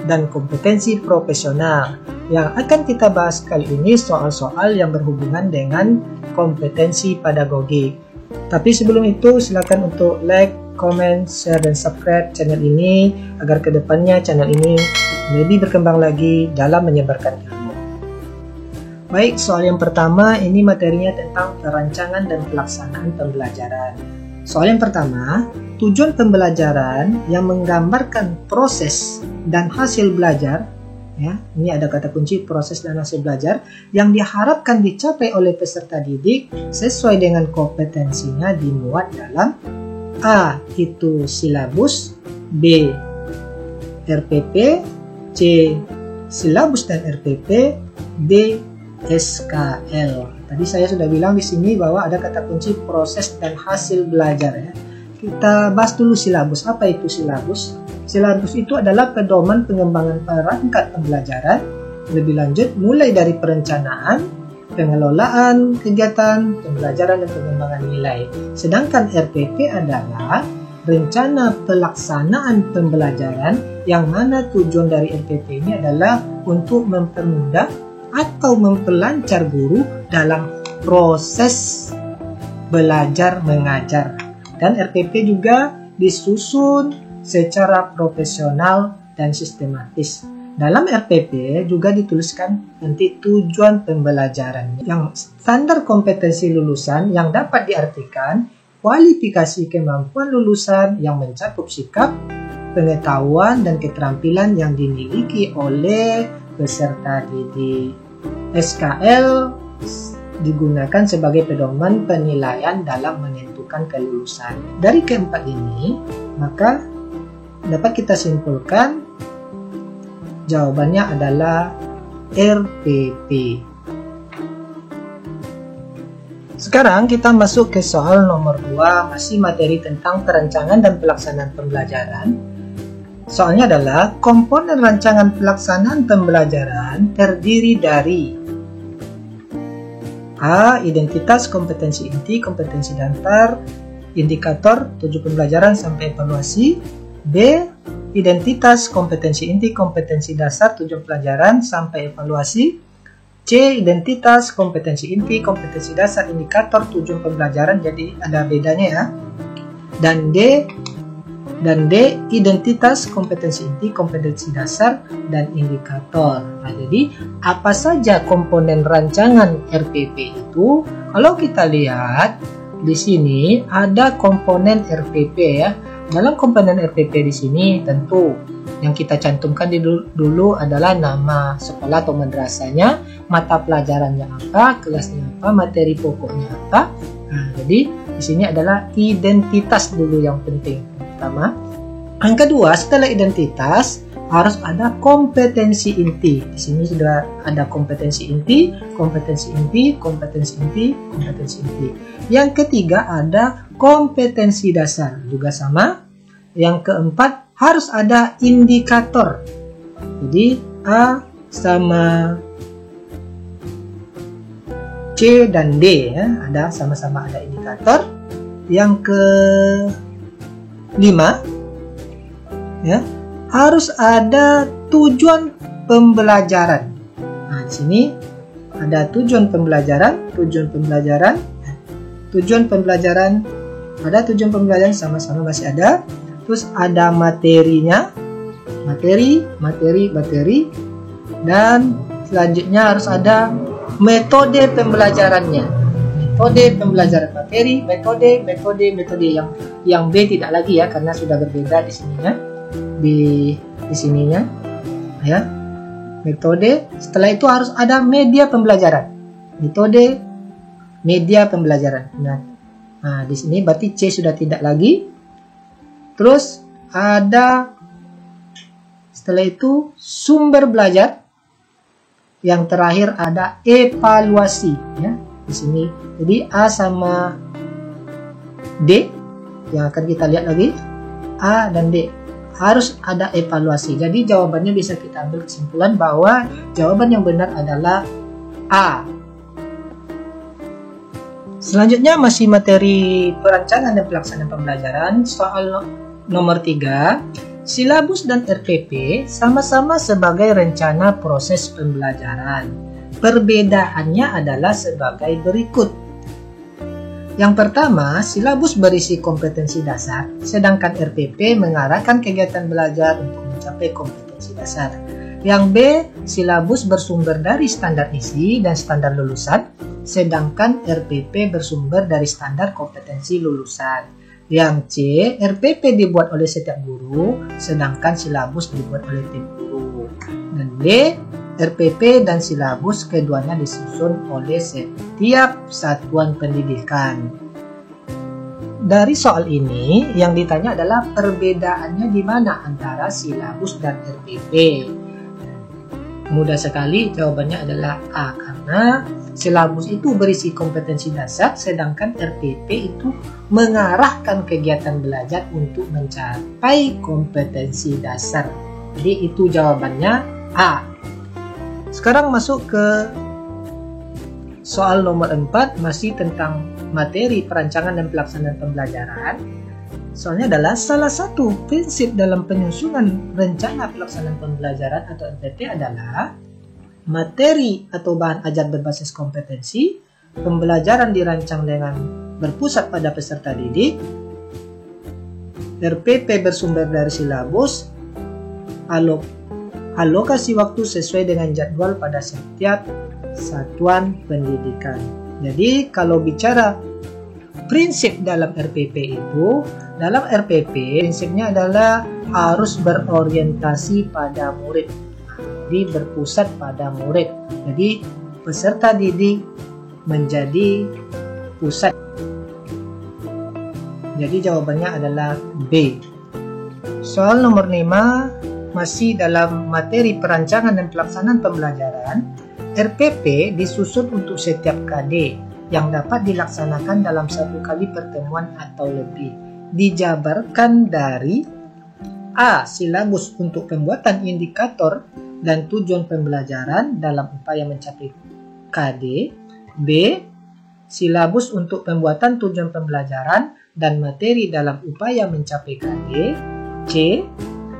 dan kompetensi profesional. Yang akan kita bahas kali ini soal-soal yang berhubungan dengan kompetensi pedagogik. Tapi sebelum itu silakan untuk like, comment, share, dan subscribe channel ini agar kedepannya channel ini lebih berkembang lagi dalam menyebarkan ilmu. Baik, soal yang pertama ini materinya tentang perancangan dan pelaksanaan pembelajaran. Soal yang pertama, tujuan pembelajaran yang menggambarkan proses dan hasil belajar, ya, ini ada kata kunci proses dan hasil belajar yang diharapkan dicapai oleh peserta didik sesuai dengan kompetensinya dimuat dalam A. Itu silabus, B. RPP, C. Silabus dan RPP, D. SKL. Tadi saya sudah bilang di sini bahwa ada kata kunci proses dan hasil belajar, ya. Kita bahas dulu silabus. Apa itu silabus? Silabus itu adalah pedoman pengembangan perangkat pembelajaran lebih lanjut mulai dari perencanaan, pengelolaan kegiatan, pembelajaran dan pengembangan nilai. Sedangkan RPP adalah rencana pelaksanaan pembelajaran yang mana tujuan dari RPP ini adalah untuk mempermudah atau memperlancar guru dalam proses belajar mengajar. Dan RPP juga disusun secara profesional dan sistematis. Dalam RPP juga dituliskan nanti tujuan pembelajaran yang standar kompetensi lulusan yang dapat diartikan kualifikasi kemampuan lulusan yang mencakup sikap, pengetahuan, dan keterampilan yang dimiliki oleh peserta didik. SKL digunakan sebagai pedoman penilaian dalam menentukan kelulusan. Dari keempat ini, maka dapat kita simpulkan jawabannya adalah RPP. Sekarang kita masuk ke soal nomor 2, masih materi tentang perancangan dan pelaksanaan pembelajaran. Soalnya adalah komponen rancangan pelaksanaan pembelajaran terdiri dari A. Identitas kompetensi inti, kompetensi dasar, indikator, tujuan pembelajaran sampai evaluasi. B. Identitas kompetensi inti, kompetensi dasar, tujuan pelajaran sampai evaluasi. C. Identitas kompetensi inti, kompetensi dasar, indikator, tujuan pembelajaran, jadi ada bedanya, ya. Dan D. Identitas kompetensi inti, kompetensi dasar, dan indikator. Nah, jadi apa saja komponen rancangan RPP itu? Kalau kita lihat di sini ada komponen RPP, ya. Dalam komponen RPP di sini tentu yang kita cantumkan dulu adalah nama sekolah atau madrasahnya, mata pelajarannya apa, kelasnya apa, materi pokoknya apa. Nah, jadi di sini adalah identitas dulu yang penting. Pertama, yang kedua, setelah identitas harus ada kompetensi inti. Di sini sudah ada kompetensi inti, kompetensi inti, kompetensi inti, kompetensi inti. Yang ketiga ada kompetensi dasar, juga sama. Yang keempat harus ada indikator. Jadi A sama C dan D, ya, ada sama-sama ada indikator. Yang kelima, ya, harus ada tujuan pembelajaran. Nah, di sini ada tujuan pembelajaran, ada tujuan pembelajaran sama-sama masih ada. Terus ada materinya, materi, dan selanjutnya harus ada metode pembelajarannya. Metode pembelajaran materi, metode yang B tidak lagi ya, karena sudah berbeda di sininya. Di sininya ya. Metode, setelah itu harus ada media pembelajaran. Metode, media pembelajaran. Nah, di sini berarti C sudah tidak lagi. Terus ada setelah itu sumber belajar. Yang terakhir ada evaluasi ya. Di sini. Jadi A sama D yang akan kita lihat lagi. A dan D. Harus ada evaluasi. Jadi jawabannya bisa kita ambil kesimpulan bahwa jawaban yang benar adalah A. Selanjutnya masih materi perancangan dan pelaksanaan pembelajaran. Soal nomor 3. Silabus dan RPP sama-sama sebagai rencana proses pembelajaran. Perbedaannya adalah sebagai berikut. Yang pertama, silabus berisi kompetensi dasar, sedangkan RPP mengarahkan kegiatan belajar untuk mencapai kompetensi dasar. Yang B, silabus bersumber dari standar isi dan standar lulusan, sedangkan RPP bersumber dari standar kompetensi lulusan. Yang C, RPP dibuat oleh setiap guru, sedangkan silabus dibuat oleh tim guru. Dan D, RPP dan silabus keduanya disusun oleh setiap satuan pendidikan. Dari soal ini yang ditanya adalah perbedaannya di mana antara silabus dan RPP. Mudah sekali, jawabannya adalah A, karena silabus itu berisi kompetensi dasar, sedangkan RPP itu mengarahkan kegiatan belajar untuk mencapai kompetensi dasar. Jadi itu jawabannya A. Sekarang masuk ke soal nomor 4, masih tentang materi perancangan dan pelaksanaan pembelajaran. Soalnya adalah salah satu prinsip dalam penyusunan rencana pelaksanaan pembelajaran atau RPP adalah materi atau bahan ajar berbasis kompetensi, pembelajaran dirancang dengan berpusat pada peserta didik, RPP bersumber dari silabus, alokasi waktu sesuai dengan jadwal pada setiap satuan pendidikan. Jadi kalau bicara prinsip dalam RPP itu, dalam RPP prinsipnya adalah harus berorientasi pada murid. Jadi berpusat pada murid. Jadi peserta didik menjadi pusat. Jadi jawabannya adalah B. Soal nomor 5 masih dalam materi perancangan dan pelaksanaan pembelajaran. RPP disusun untuk setiap KD yang dapat dilaksanakan dalam satu kali pertemuan atau lebih. Dijabarkan dari A. Silabus untuk pembuatan indikator dan tujuan pembelajaran dalam upaya mencapai KD. B. Silabus untuk pembuatan tujuan pembelajaran dan materi dalam upaya mencapai KD. C.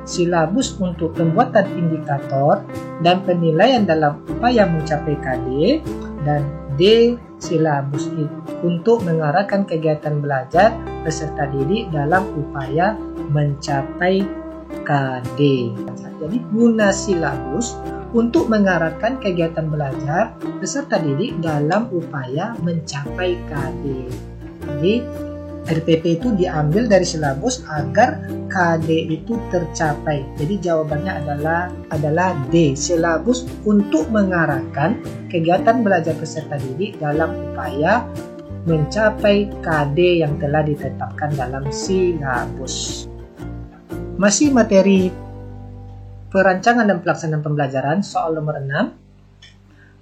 Silabus untuk pembuatan indikator dan penilaian dalam upaya mencapai KD. Dan D. Silabus untuk mengarahkan kegiatan belajar peserta didik dalam upaya mencapai KD. Jadi guna silabus untuk mengarahkan kegiatan belajar peserta didik dalam upaya mencapai KD. Jadi RPP itu diambil dari silabus agar KD itu tercapai. Jadi jawabannya adalah D. Silabus untuk mengarahkan kegiatan belajar peserta didik dalam upaya mencapai KD yang telah ditetapkan dalam silabus. Masih materi perancangan dan pelaksanaan pembelajaran, soal nomor 6.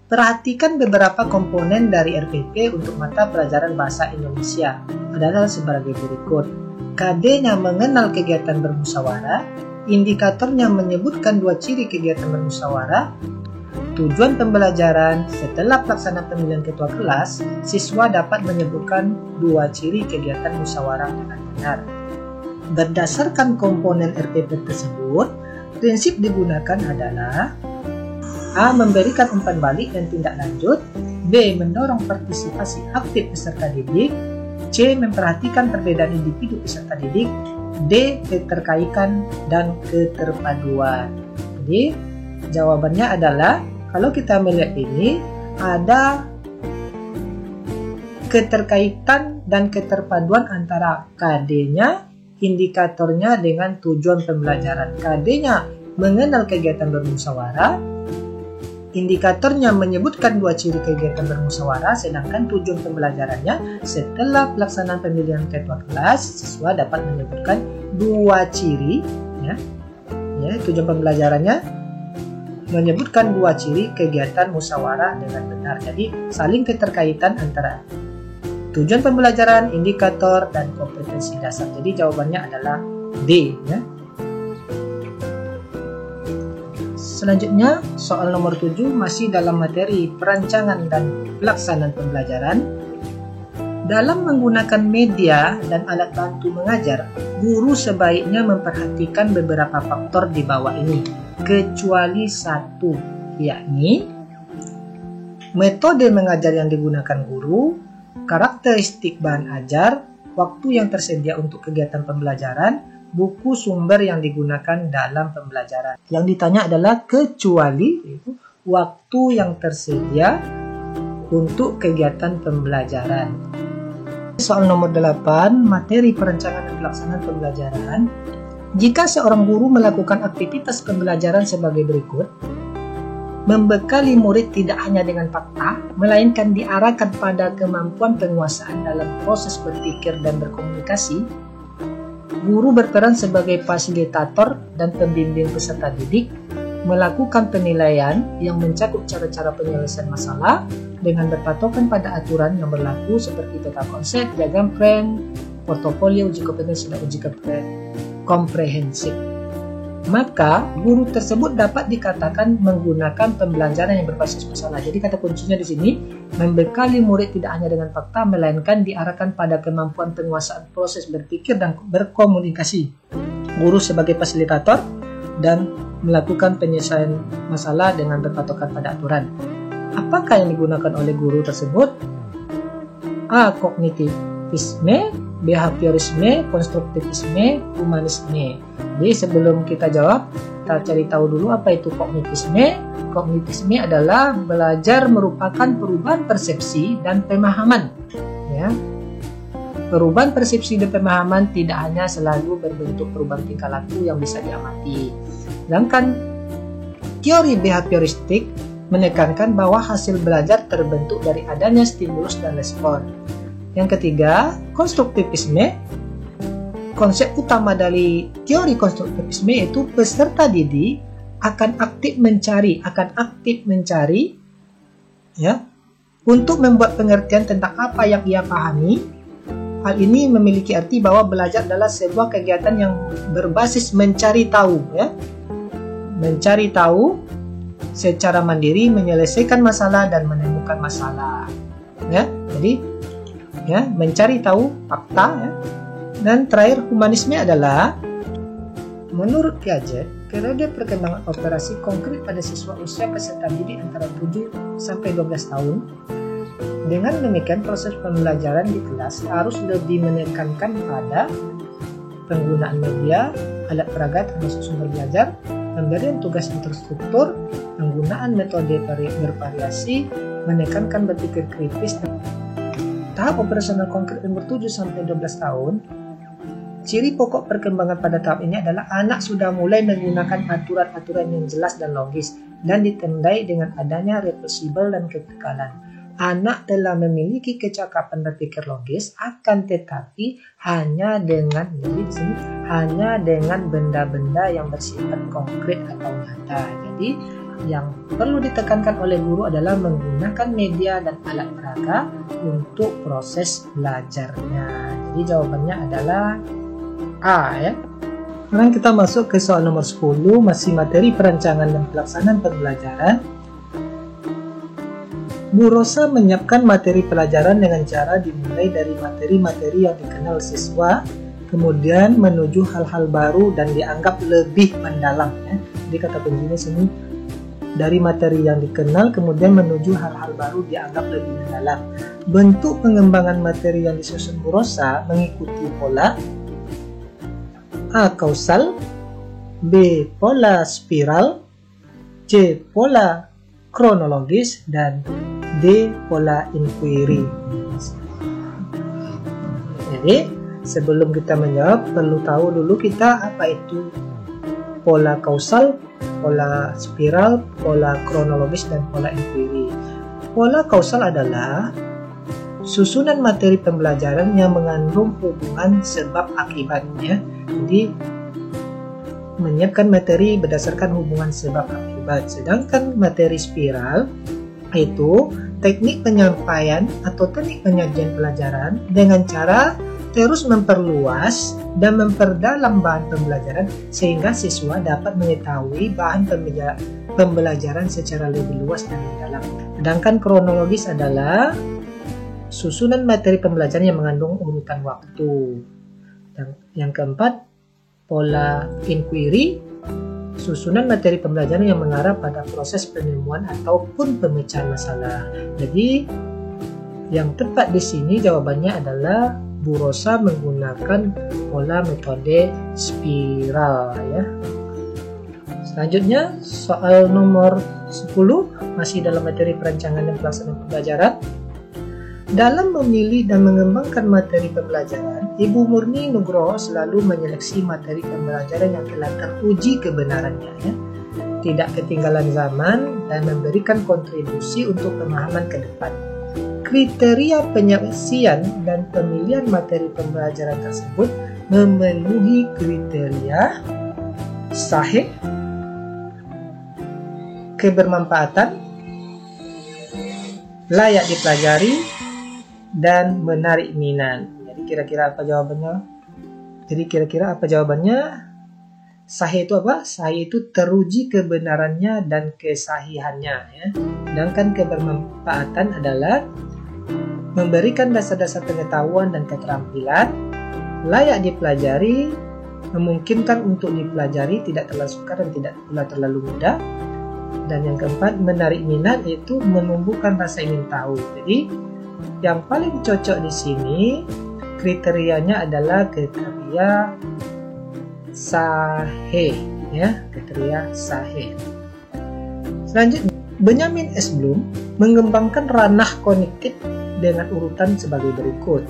Perhatikan beberapa komponen dari RPP untuk mata pelajaran bahasa Indonesia. Adalah sebagai berikut. KD-nya mengenal kegiatan bermusyawarah, indikatornya menyebutkan 2 ciri kegiatan bermusyawarah, tujuan pembelajaran setelah pelaksanaan pemilihan ketua kelas, siswa dapat menyebutkan 2 ciri kegiatan musyawarah dengan benar. Berdasarkan komponen RPP tersebut, prinsip digunakan adalah A. Memberikan umpan balik dan tindak lanjut, B. Mendorong partisipasi aktif peserta didik, C. Memperhatikan perbedaan individu peserta didik, D. Keterkaitan dan keterpaduan. Jadi jawabannya adalah, kalau kita melihat ini, ada keterkaitan dan keterpaduan antara KD-nya, indikatornya dengan tujuan pembelajaran. KD-nya mengenal kegiatan bermusyawarah, indikatornya menyebutkan 2 ciri kegiatan bermusyawarah, sedangkan tujuan pembelajarannya setelah pelaksanaan pemilihan ketua kelas, siswa dapat menyebutkan 2 ciri, ya, tujuan pembelajarannya menyebutkan 2 ciri kegiatan musyawarah dengan benar. Jadi saling keterkaitan antara tujuan pembelajaran, indikator, dan kompetensi dasar. Jadi jawabannya adalah D, ya. Selanjutnya, soal nomor 7 masih dalam materi perancangan dan pelaksanaan pembelajaran. Dalam menggunakan media dan alat bantu mengajar, guru sebaiknya memperhatikan beberapa faktor di bawah ini, kecuali 1, yakni metode mengajar yang digunakan guru, karakteristik bahan ajar, waktu yang tersedia untuk kegiatan pembelajaran, buku sumber yang digunakan dalam pembelajaran. Yang ditanya adalah kecuali, yaitu waktu yang tersedia untuk kegiatan pembelajaran. Soal nomor 8, materi perencanaan dan pelaksanaan pembelajaran. Jika seorang guru melakukan aktivitas pembelajaran sebagai berikut, membekali murid tidak hanya dengan fakta, melainkan diarahkan pada kemampuan penguasaan dalam proses berpikir dan berkomunikasi, guru berperan sebagai fasilitator dan pembimbing peserta didik, melakukan penilaian yang mencakup cara-cara penyelesaian masalah dengan berpatokan pada aturan yang berlaku seperti peta konsep, diagram PREN, portofolio, uji kompetensi, dan uji komprehensif. Maka guru tersebut dapat dikatakan menggunakan pembelajaran yang berbasis masalah. Jadi kata kuncinya di sini, membekali murid tidak hanya dengan fakta, melainkan diarahkan pada kemampuan penguasaan proses berpikir dan berkomunikasi. Guru sebagai fasilitator dan melakukan penyelesaian masalah dengan berpatokan pada aturan. Apakah yang digunakan oleh guru tersebut? A. Kognitivisme, behaviorisme, konstruktivisme, humanisme. Jadi sebelum kita jawab, kita cari tahu dulu apa itu kognitisme. Kognitisme adalah belajar merupakan perubahan persepsi dan pemahaman. Ya. Perubahan persepsi dan pemahaman tidak hanya selalu berbentuk perubahan tingkah laku yang bisa diamati. Sedangkan teori behavioristik menekankan bahwa hasil belajar terbentuk dari adanya stimulus dan respon. Yang ketiga, konstruktivisme. Konsep utama dari teori konstruktivisme yaitu peserta didik akan aktif mencari ya, untuk membuat pengertian tentang apa yang ia pahami. Hal ini memiliki arti bahwa belajar adalah sebuah kegiatan yang berbasis mencari tahu, ya. Mencari tahu secara mandiri, menyelesaikan masalah dan menemukan masalah. Ya, jadi ya, mencari tahu fakta, ya. Dan terakhir, humanisme adalah menurut Piaget, periode perkembangan operasi konkret pada siswa usia peserta didik antara 7 sampai 12 tahun. Dengan demikian, proses pembelajaran di kelas harus lebih menekankan pada penggunaan media, alat peraga termasuk sumber belajar, pemberian tugas yang terstruktur, penggunaan metode bervariasi, menekankan berpikir kritis. Tahap operasional konkret umur 7 sampai 12 tahun. Ciri pokok perkembangan pada tahap ini adalah anak sudah mulai menggunakan aturan-aturan yang jelas dan logis dan ditandai dengan adanya reversibel dan kekekalan. Anak telah memiliki kecakapan berpikir logis, akan tetapi hanya dengan benda-benda yang bersifat konkret atau nyata. Jadi yang perlu ditekankan oleh guru adalah menggunakan media dan alat peraga untuk proses belajarnya. Jadi jawabannya adalah A, ya. Sekarang kita masuk ke soal nomor 10, masih materi perancangan dan pelaksanaan pembelajaran. Bu Rosa menyiapkan materi pelajaran dengan cara dimulai dari materi-materi yang dikenal siswa, kemudian menuju hal-hal baru dan dianggap lebih mendalam. Ya. Jadi kata kuncinya sini, dari materi yang dikenal kemudian menuju hal-hal baru dianggap lebih mendalam. Bentuk pengembangan materi yang disusun Bu Rosa mengikuti pola A. Kausal, B. Pola spiral, C. Pola kronologis, dan D. Pola inquiry. Jadi sebelum kita menjawab perlu tahu dulu kita apa itu pola kausal, pola spiral, pola kronologis, dan pola inquiry. Pola kausal adalah susunan materi pembelajaran yang mengandung hubungan sebab akibatnya. Jadi menyiapkan materi berdasarkan hubungan sebab akibat. Sedangkan materi spiral itu teknik penyampaian atau teknik penyajian pelajaran dengan cara terus memperluas dan memperdalam bahan pembelajaran sehingga siswa dapat mengetahui bahan pembelajaran secara lebih luas dan mendalam. Sedangkan kronologis adalah susunan materi pembelajaran yang mengandung urutan waktu. Dan yang keempat, pola inquiry, susunan materi pembelajaran yang mengarah pada proses penemuan ataupun pemecahan masalah. Jadi yang tepat di sini jawabannya adalah Bu Rosa menggunakan pola metode spiral ya. Selanjutnya soal nomor 10 masih dalam materi perancangan dan pelaksanaan pembelajaran. Dalam memilih dan mengembangkan materi pembelajaran, Ibu Murni Nugroho selalu menyeleksi materi pembelajaran yang telah teruji kebenarannya, ya, tidak ketinggalan zaman, dan memberikan kontribusi untuk pemahaman ke depan. Kriteria penyeleksian dan pemilihan materi pembelajaran tersebut memenuhi kriteria sahih, kebermanfaatan, layak dipelajari, dan menarik minat. Jadi kira-kira apa jawabannya? Sahih itu apa? Sahih itu teruji kebenarannya dan kesahihannya ya. Sedangkan kebermanfaatan adalah memberikan dasar-dasar pengetahuan dan keterampilan, layak dipelajari, memungkinkan untuk dipelajari, tidak terlalu sukar dan tidak pula terlalu mudah. Dan yang keempat, menarik minat, yaitu menumbuhkan rasa ingin tahu. Jadi yang paling cocok di sini kriterianya adalah kriteria sahih ya, kriteria sahih. Selanjutnya, Benjamin S. Bloom mengembangkan ranah kognitif dengan urutan sebagai berikut.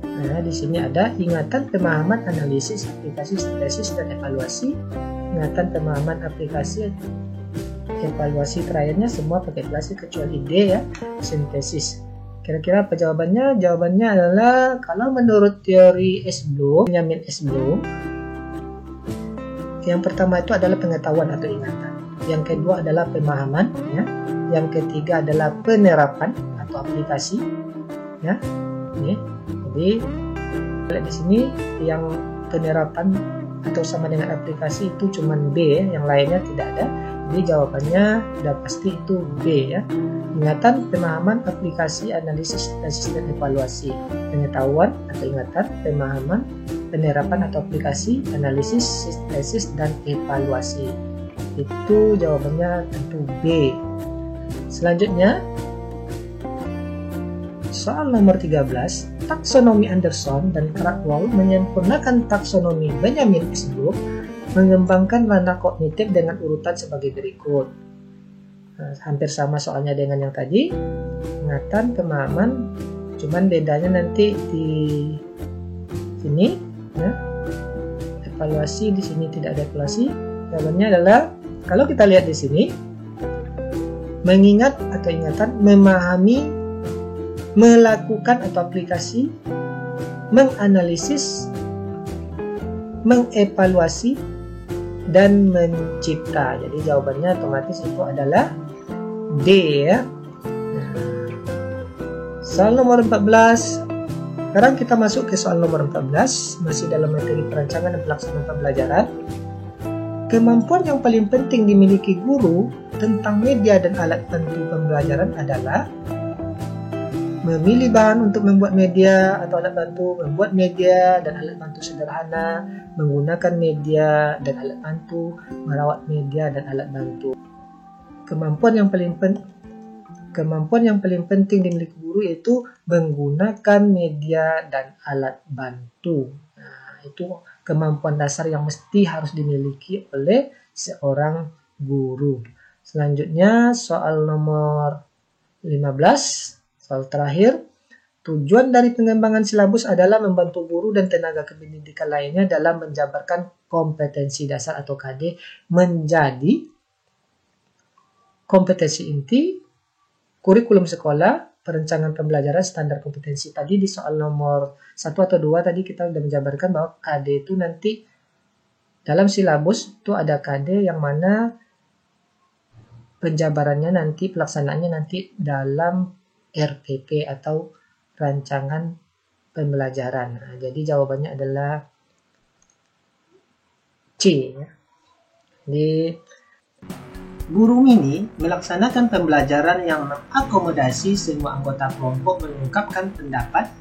Nah, di sini ada ingatan, pemahaman, analisis, aplikasi, sintesis, dan evaluasi. Ingatan, pemahaman, aplikasi, evaluasi, terakhirnya semua pakai evaluasi kecuali D ya, sintesis. Kira-kira apa jawabannya? Jawabannya adalah kalau menurut teori S. Bloom, Benjamin S. Bloom, yang pertama itu adalah pengetahuan atau ingatan. Yang kedua adalah pemahaman, ya. Yang ketiga adalah penerapan atau aplikasi, ya. Ini. Jadi di sini yang penerapan atau sama dengan aplikasi itu cuma B, ya. Yang lainnya tidak ada. Jadi jawabannya sudah pasti itu B ya. Ingatan, pemahaman, aplikasi, analisis, tesis, dan evaluasi. Pengetahuan atau ingatan, pemahaman, penerapan atau aplikasi, analisis, tesis, dan evaluasi. Itu jawabannya tentu B. Selanjutnya soal nomor 13, taksonomi Anderson dan Krathwohl menyempurnakan taksonomi Benjamin S. Bloom, mengembangkan ranah kognitif dengan urutan sebagai berikut. Nah, hampir sama soalnya dengan yang tadi, ingatan, pemahaman, cuman bedanya nanti di sini, ya. Evaluasi di sini tidak ada evaluasi. Jawabannya adalah kalau kita lihat di sini, mengingat atau ingatan, memahami, melakukan atau aplikasi, menganalisis, mengevaluasi, dan mencipta. Jadi jawabannya otomatis itu adalah D ya. Soal nomor 14. Sekarang kita masuk ke soal nomor 14, masih dalam materi perancangan dan pelaksanaan pembelajaran. Kemampuan yang paling penting dimiliki guru tentang media dan alat bantu pembelajaran adalah memilih bahan untuk membuat media atau alat bantu, membuat media dan alat bantu sederhana, menggunakan media dan alat bantu, merawat media dan alat bantu. Kemampuan yang paling penting dimiliki guru yaitu menggunakan media dan alat bantu. Nah, itu kemampuan dasar yang mesti harus dimiliki oleh seorang guru. Selanjutnya soal nomor 15, soal terakhir. Tujuan dari pengembangan silabus adalah membantu guru dan tenaga kependidikan lainnya dalam menjabarkan kompetensi dasar atau KD menjadi kompetensi inti, kurikulum sekolah, perencanaan pembelajaran, standar kompetensi. Tadi di soal nomor 1 atau 2 tadi kita sudah menjabarkan bahwa KD itu nanti dalam silabus itu ada KD yang mana penjabarannya nanti, pelaksanaannya nanti dalam RPP atau rancangan pembelajaran. Nah, jadi jawabannya adalah C. Jadi guru mini melaksanakan pembelajaran yang mengakomodasi semua anggota kelompok mengungkapkan pendapat,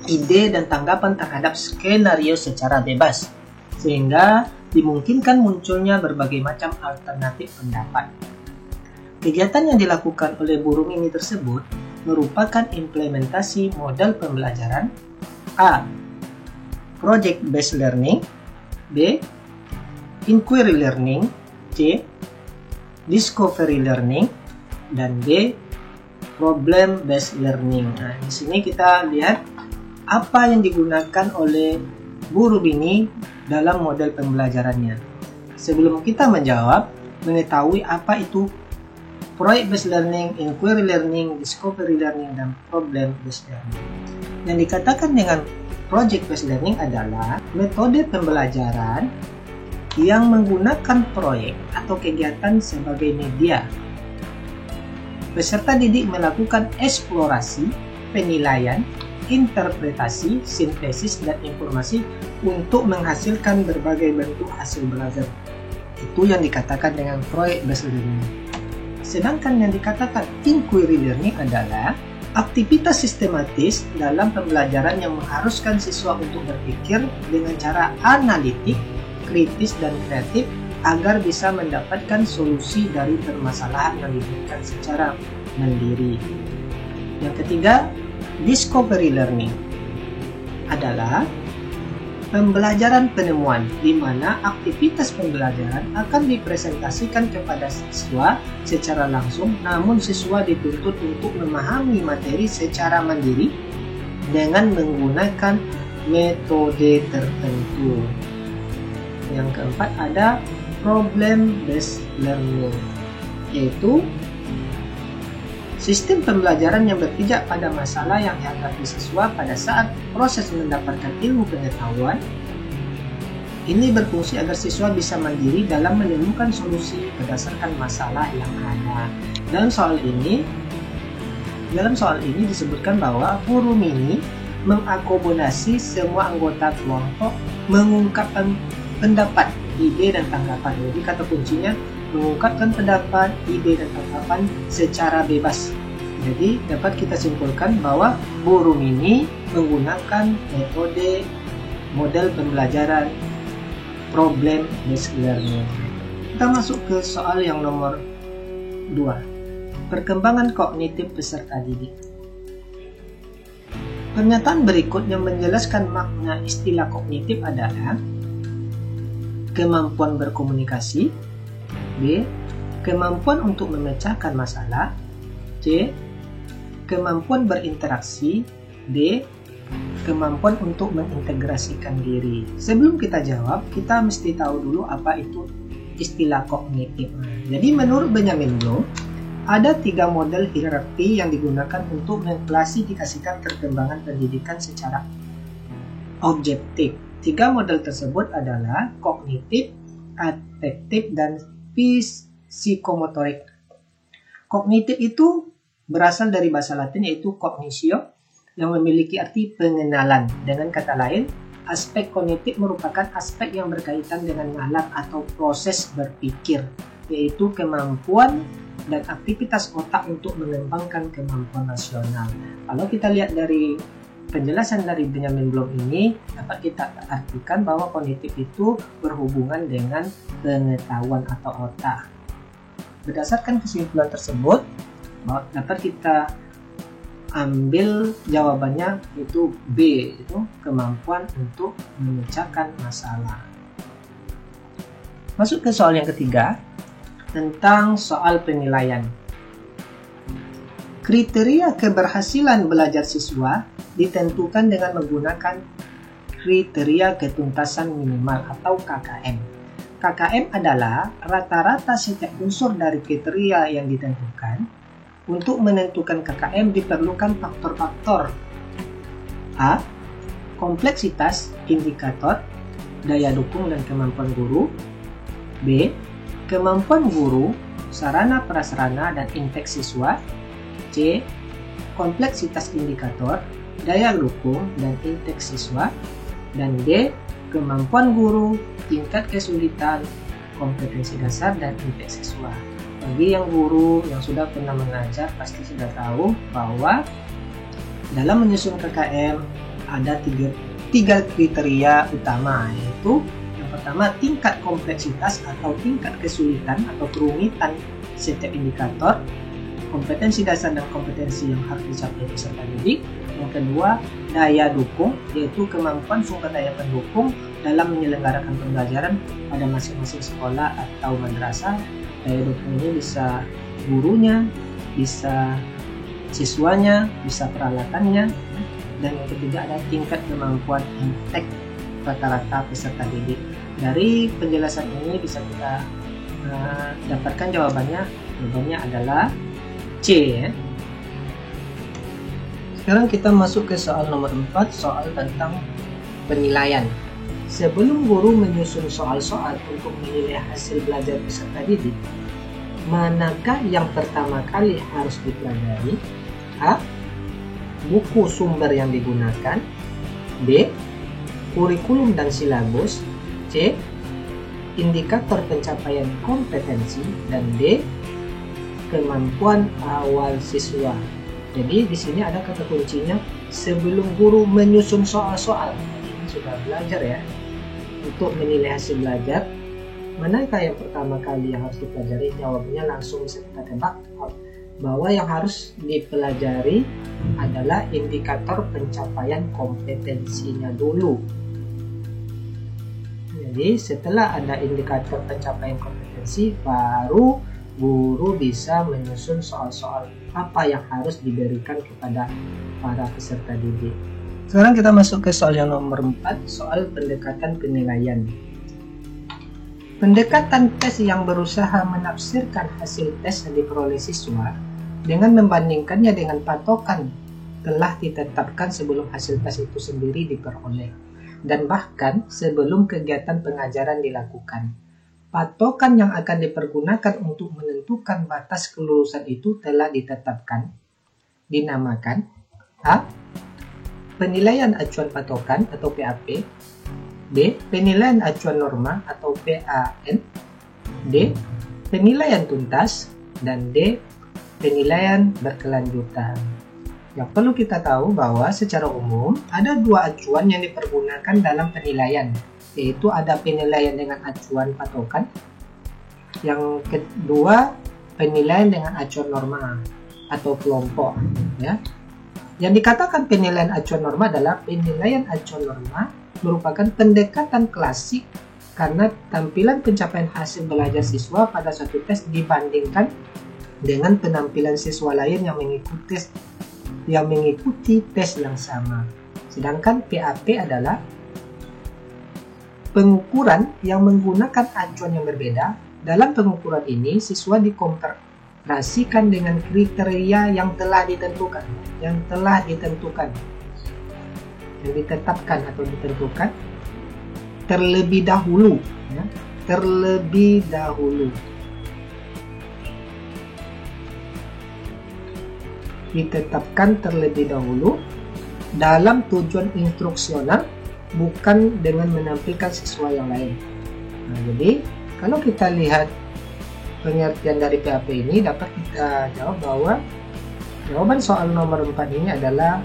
ide, dan tanggapan terhadap skenario secara bebas, sehingga dimungkinkan munculnya berbagai macam alternatif pendapat. Kegiatan yang dilakukan oleh guru mini tersebut merupakan implementasi model pembelajaran A. Project Based Learning, B. Inquiry Learning, C. Discovery Learning, dan D. Problem Based Learning. Nah, di sini kita lihat apa yang digunakan oleh guru mini dalam model pembelajarannya. Sebelum kita menjawab, mengetahui apa itu Project Based Learning, Inquiry Learning, Discovery Learning, dan Problem Based Learning. Yang dikatakan dengan Project Based Learning adalah metode pembelajaran yang menggunakan proyek atau kegiatan sebagai media. Peserta didik melakukan eksplorasi, penilaian, interpretasi, sintesis, dan informasi untuk menghasilkan berbagai bentuk hasil belajar. Itu yang dikatakan dengan Project Based Learning. Sedangkan yang dikatakan Inquiry Learning adalah aktivitas sistematis dalam pembelajaran yang mengharuskan siswa untuk berpikir dengan cara analitik, kritis, dan kreatif agar bisa mendapatkan solusi dari permasalahan yang diberikan secara mandiri. Yang ketiga, Discovery Learning adalah pembelajaran penemuan, di mana aktivitas pembelajaran akan dipresentasikan kepada siswa secara langsung, namun siswa dituntut untuk memahami materi secara mandiri dengan menggunakan metode tertentu. Yang keempat ada Problem Based Learning, yaitu sistem pembelajaran yang berpijak pada masalah yang dihadapi siswa pada saat proses mendapatkan ilmu pengetahuan. Ini berfungsi agar siswa bisa mandiri dalam menemukan solusi berdasarkan masalah yang ada. Dalam soal ini disebutkan bahwa guru mini mengakomodasi semua anggota kelompok mengungkapkan pendapat, ide, dan tanggapan. Jadi kata kuncinya mengungkapkan pendapat, ide, dan tanggapan secara bebas. Jadi dapat kita simpulkan bahwa guru mini menggunakan metode model pembelajaran Problem Based Learning. Kita masuk ke soal yang nomor 2. Perkembangan kognitif peserta didik. Pernyataan berikut yang menjelaskan makna istilah kognitif adalah kemampuan berkomunikasi, B. Kemampuan untuk memecahkan masalah, C. Kemampuan berinteraksi, D. Kemampuan untuk mengintegrasikan diri. Sebelum kita jawab, kita mesti tahu dulu apa itu istilah kognitif. Jadi menurut Benjamin Bloom, ada 3 model hierarki yang digunakan untuk mengklasifikasikan perkembangan pendidikan secara objektif. 3 model tersebut adalah kognitif, afektif, dan psikomotorik. Kognitif itu berasal dari bahasa Latin yaitu cognitio yang memiliki arti pengenalan. Dengan kata lain, aspek kognitif merupakan aspek yang berkaitan dengan nalar atau proses berpikir. yaitu kemampuan dan aktivitas otak untuk mengembangkan kemampuan nasional. Kalau kita lihat dari penjelasan dari Benjamin Bloom ini, dapat kita artikan bahwa kognitif itu berhubungan dengan pengetahuan atau otak. Berdasarkan kesimpulan tersebut, dapat kita ambil jawabannya, yaitu B, itu kemampuan untuk memecahkan masalah. Masuk ke soal yang ketiga, tentang soal penilaian. Kriteria keberhasilan belajar siswa ditentukan dengan menggunakan kriteria ketuntasan minimal atau KKM. KKM adalah rata-rata setiap unsur dari kriteria yang ditentukan. Untuk menentukan KKM diperlukan faktor-faktor: A. Kompleksitas indikator, daya dukung dan kemampuan guru. B. Kemampuan guru, sarana prasarana dan intake siswa. C. Kompleksitas indikator, daya dukung dan intake siswa. Dan D. Kemampuan guru, tingkat kesulitan, kompetensi dasar dan intake siswa. Bagi yang guru yang sudah pernah mengajar pasti sudah tahu bahwa dalam menyusun KKM ada tiga kriteria utama, yaitu yang pertama tingkat kompleksitas atau tingkat kesulitan atau kerumitan setiap indikator, kompetensi dasar dan kompetensi yang harus dicapai peserta didik. Yang kedua, daya dukung, yaitu kemampuan sumber daya pendukung dalam menyelenggarakan pembelajaran pada masing-masing sekolah atau madrasah. Daya dukung ini bisa gurunya, bisa siswanya, bisa peralatannya. Dan yang ketiga ada tingkat kemampuan intake rata-rata peserta didik. Dari penjelasan ini bisa kita dapatkan jawabannya adalah C, ya. Sekarang kita masuk ke soal nomor 4, soal tentang penilaian. Sebelum guru menyusun soal-soal untuk menilai hasil belajar peserta didik, manakah yang pertama kali harus dipelajari? A. Buku sumber yang digunakan. B. Kurikulum dan silabus. C. Indikator pencapaian kompetensi. Dan D. Kemampuan awal siswa. Jadi di sini ada kata kuncinya sebelum guru menyusun soal-soal. Ini sudah belajar ya. Untuk menilai hasil belajar, manakah yang pertama kali yang harus dipelajari? Jawabnya langsung bisa kita tebak bahwa yang harus dipelajari adalah indikator pencapaian kompetensinya dulu. Jadi setelah ada indikator pencapaian kompetensi, baru guru bisa menyusun soal-soal apa yang harus diberikan kepada para peserta didik. Sekarang kita masuk ke soal yang nomor 4, soal pendekatan penilaian. Pendekatan tes yang berusaha menafsirkan hasil tes yang diperoleh siswa dengan membandingkannya dengan patokan telah ditetapkan sebelum hasil tes itu sendiri diperoleh dan bahkan sebelum kegiatan pengajaran dilakukan. Patokan yang akan dipergunakan untuk menentukan batas kelulusan itu telah ditetapkan. Dinamakan A. Penilaian acuan patokan atau PAP. B. Penilaian acuan norma atau PAN. D. Penilaian tuntas. Dan D. Penilaian berkelanjutan. Yang perlu kita tahu bahwa secara umum ada dua acuan yang dipergunakan dalam penilaian, yaitu ada penilaian dengan acuan patokan. Yang kedua, penilaian dengan acuan norma atau kelompok, ya. Yang dikatakan penilaian acuan norma adalah penilaian acuan norma merupakan pendekatan klasik karena tampilan pencapaian hasil belajar siswa pada suatu tes dibandingkan dengan penampilan siswa lain yang mengikuti tes yang sama. Sedangkan PAP adalah pengukuran yang menggunakan acuan yang berbeda. Dalam pengukuran ini, siswa dikomparasikan dengan kriteria yang telah ditentukan, yang ditetapkan atau ditentukan terlebih dahulu, ya, ditetapkan terlebih dahulu dalam tujuan instruksional, bukan dengan menampilkan siswa yang lain. Nah, jadi kalau kita lihat pengertian dari PAP ini dapat kita jawab bahwa jawaban soal nomor 4 ini adalah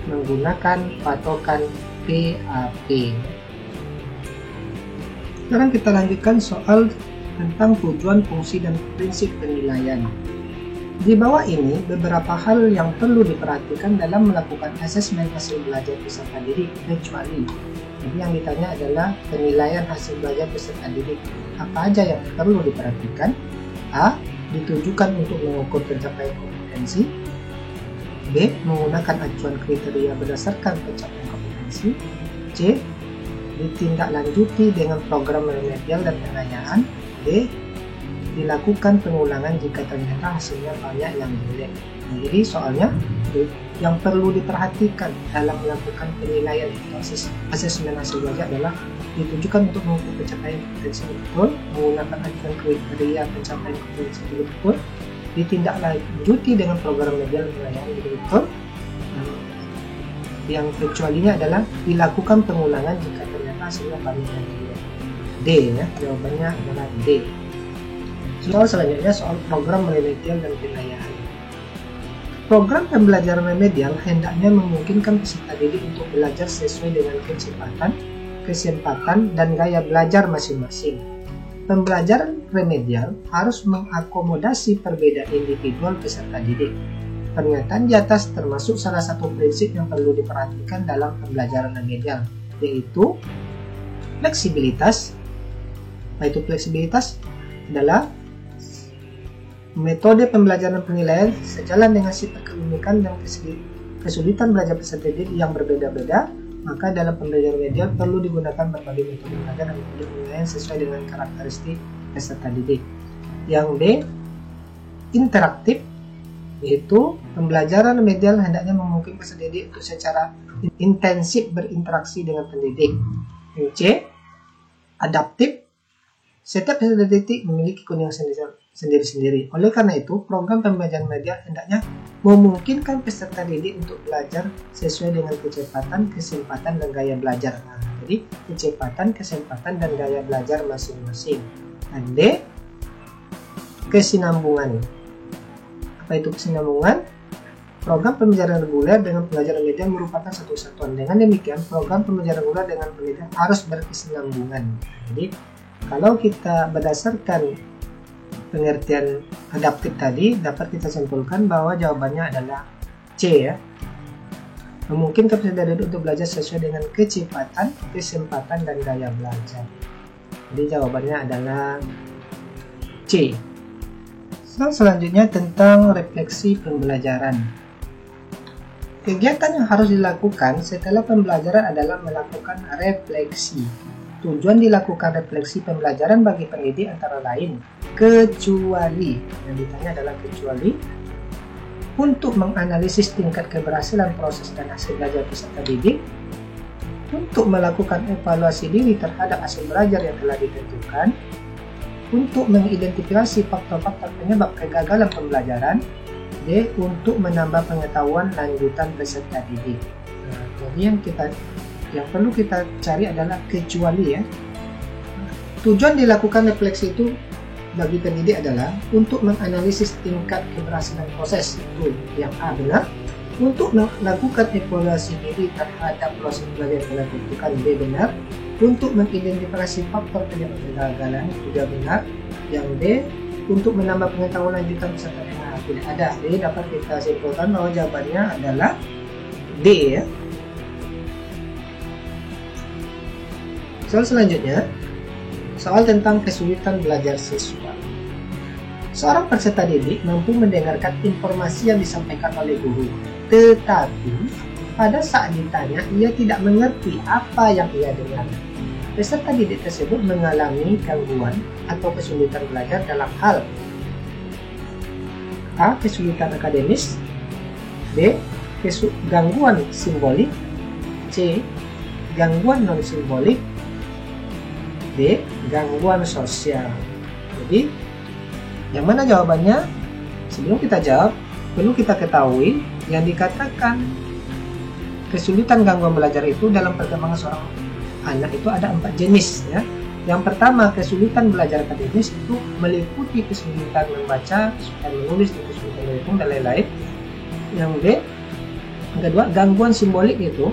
menggunakan patokan PAP. Sekarang kita lanjutkan soal tentang tujuan, fungsi, dan prinsip penilaian. Di bawah ini beberapa hal yang perlu diperhatikan dalam melakukan asesmen hasil belajar peserta didik kecuali. Jadi yang ditanya adalah penilaian hasil belajar peserta didik. Apa aja yang perlu diperhatikan? A. Ditujukan untuk mengukur pencapaian kompetensi. B. Menggunakan acuan kriteria berdasarkan pencapaian kompetensi. C. Ditindaklanjuti dengan program remedial dan pengayaan. D. Dilakukan pengulangan jika ternyata hasilnya banyak yang jelek. Nah, jadi soalnya yang perlu diperhatikan dalam melakukan penilaian asesmen hasil belajar adalah ditujukan untuk mengukur pencapaian kompetensi betul, menggunakan acuan kriteria pencapaian kompetensi betul, ditindaklanjuti dengan program remedial pengayaan betul. Yang kecualinya adalah dilakukan pengulangan jika ternyata hasilnya banyak yang jelek. D ya, jawabannya adalah D. Soal selanjutnya soal program remedial dan pengayaan. Program pembelajaran remedial hendaknya memungkinkan peserta didik untuk belajar sesuai dengan kesempatan, dan gaya belajar masing-masing. Pembelajaran remedial harus mengakomodasi perbedaan individual peserta didik. Pernyataan di atas termasuk salah satu prinsip yang perlu diperhatikan dalam pembelajaran remedial, yaitu fleksibilitas. Yaitu fleksibilitas adalah metode pembelajaran penilaian sejalan dengan sifat keunikan dan kesulitan belajar peserta didik yang berbeda-beda, maka dalam pembelajaran remedial perlu digunakan berbagai metode belajar dan metode penilaian sesuai dengan karakteristik peserta didik. Yang B, interaktif, yaitu pembelajaran remedial hendaknya memungkinkan peserta didik untuk secara intensif berinteraksi dengan pendidik. Yang C, adaptif, setiap peserta didik memiliki keunikan sendiri-sendiri. Oleh karena itu, program pembelajaran remedial hendaknya memungkinkan peserta didik untuk belajar sesuai dengan kecepatan, kesempatan, dan gaya belajar. Nah, jadi kecepatan, kesempatan, dan gaya belajar masing-masing. Dan D, kesinambungan. Apa itu kesinambungan? Program pembelajaran reguler dengan pembelajaran remedial merupakan satu kesatuan. Dengan demikian, program pembelajaran reguler dengan pendidikan harus berkesinambungan. Jadi, kalau kita berdasarkan pengertian adaptif tadi, dapat kita simpulkan bahwa jawabannya adalah C ya. Memungkinkan peserta didik untuk belajar sesuai dengan kecepatan, kesempatan, dan gaya belajar. Jadi jawabannya adalah C. Selanjutnya tentang refleksi pembelajaran. Kegiatan yang harus dilakukan setelah pembelajaran adalah melakukan refleksi. Tujuan dilakukan refleksi pembelajaran bagi pendidik antara lain kecuali, yang ditanya adalah kecuali untuk menganalisis tingkat keberhasilan proses dan hasil belajar peserta didik, untuk melakukan evaluasi diri terhadap hasil belajar yang telah ditentukan, untuk mengidentifikasi faktor-faktor penyebab kegagalan pembelajaran, D. Untuk menambah pengetahuan lanjutan peserta didik. Nah, jadi yang perlu kita cari adalah kecuali ya. Tujuan dilakukan refleksi itu bagi pendidik adalah untuk menganalisis tingkat keberhasilan proses. Itu yang A benar. Untuk melakukan evaluasi diri terhadap proses belajar yang telah ditentukan, B benar. Untuk mengidentifikasi faktor penyebab kegagalan, juga benar. Yang D, untuk menambah pengetahuan lanjutan peserta didik tidak ada. Jadi dapat kita simpulkan bahwa jawabannya adalah D ya. Soal selanjutnya, soal tentang kesulitan belajar siswa. Seorang peserta didik mampu mendengarkan informasi yang disampaikan oleh guru, tetapi pada saat ditanya ia tidak mengerti apa yang ia dengar. Peserta didik tersebut mengalami gangguan atau kesulitan belajar dalam hal A. Kesulitan akademis, B. Gangguan simbolik, C. Gangguan non-simbolik, D. Gangguan sosial. Jadi, yang mana jawabannya? Sebelum kita jawab, perlu kita ketahui yang dikatakan kesulitan gangguan belajar itu dalam perkembangan seorang anak itu ada 4 jenis ya. Yang pertama, kesulitan belajar akademis itu meliputi kesulitan membaca, kesulitan menulis, kesulitan berhitung, dan lain-lain. Yang B, yang kedua, gangguan simbolik itu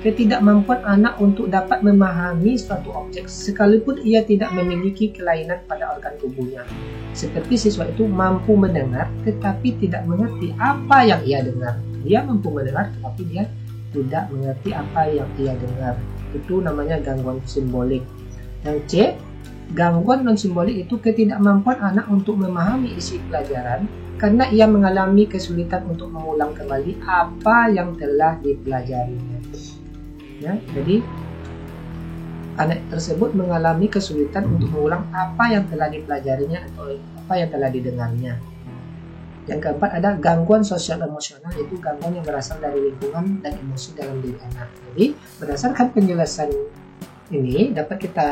ketidakmampuan anak untuk dapat memahami suatu objek sekalipun ia tidak memiliki kelainan pada organ tubuhnya. Seperti siswa itu mampu mendengar tetapi tidak mengerti apa yang ia dengar. Dia mampu mendengar tetapi dia tidak mengerti apa yang ia dengar. Itu namanya gangguan simbolik. Yang C, gangguan non simbolik itu ketidakmampuan anak untuk memahami isi pelajaran karena ia mengalami kesulitan untuk mengulang kembali apa yang telah dipelajarinya. Ya, jadi anak tersebut mengalami kesulitan untuk mengulang apa yang telah dipelajarinya atau apa yang telah didengarnya. Yang keempat ada gangguan sosial emosional, yaitu gangguan yang berasal dari lingkungan dan emosi dalam diri anak. Jadi berdasarkan penjelasan ini dapat kita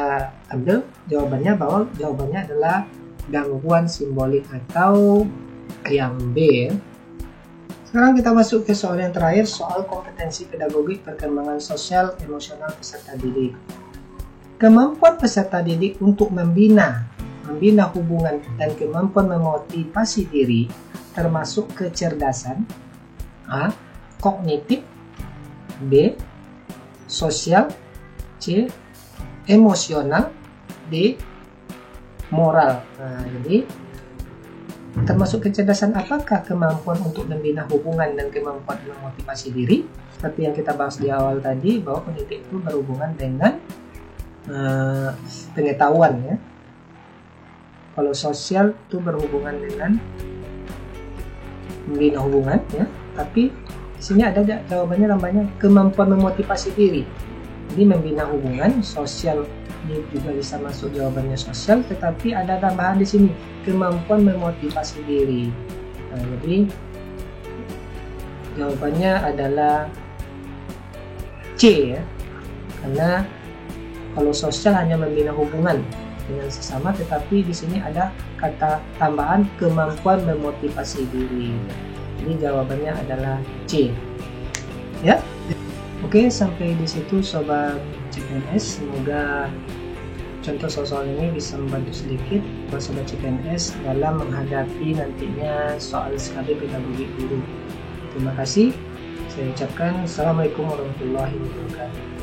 ambil jawabannya bahwa jawabannya adalah gangguan simbolik atau yang B. Sekarang kita masuk ke soal yang terakhir, soal kompetensi pedagogik perkembangan sosial emosional peserta didik. Kemampuan peserta didik untuk membina hubungan dan kemampuan memotivasi diri termasuk kecerdasan, A, kognitif, B, sosial, C, emosional, D, moral. Nah, jadi termasuk kecerdasan apakah? Kemampuan untuk membina hubungan dan kemampuan memotivasi diri. Seperti yang kita bahas di awal tadi, bahwa kognitif itu berhubungan dengan pengetahuan ya. Kalau sosial itu berhubungan dengan membina hubungan ya. Tapi di sini ada jawabannya namanya kemampuan memotivasi diri. Jadi membina hubungan, sosial ini juga bisa masuk jawabannya sosial, tetapi ada tambahan di sini kemampuan memotivasi diri. Nah, jadi jawabannya adalah C ya, karena kalau sosial hanya membina hubungan dengan sesama, tetapi di sini ada kata tambahan kemampuan memotivasi diri. Jadi jawabannya adalah C. Ya. Oke, sampai di situ sobat CPNS. Semoga contoh soal ini bisa membantu sedikit buat sobat CPNS dalam menghadapi nantinya soal SKB pedagogik guru. Terima kasih. Saya ucapkan Assalamualaikum warahmatullahi wabarakatuh.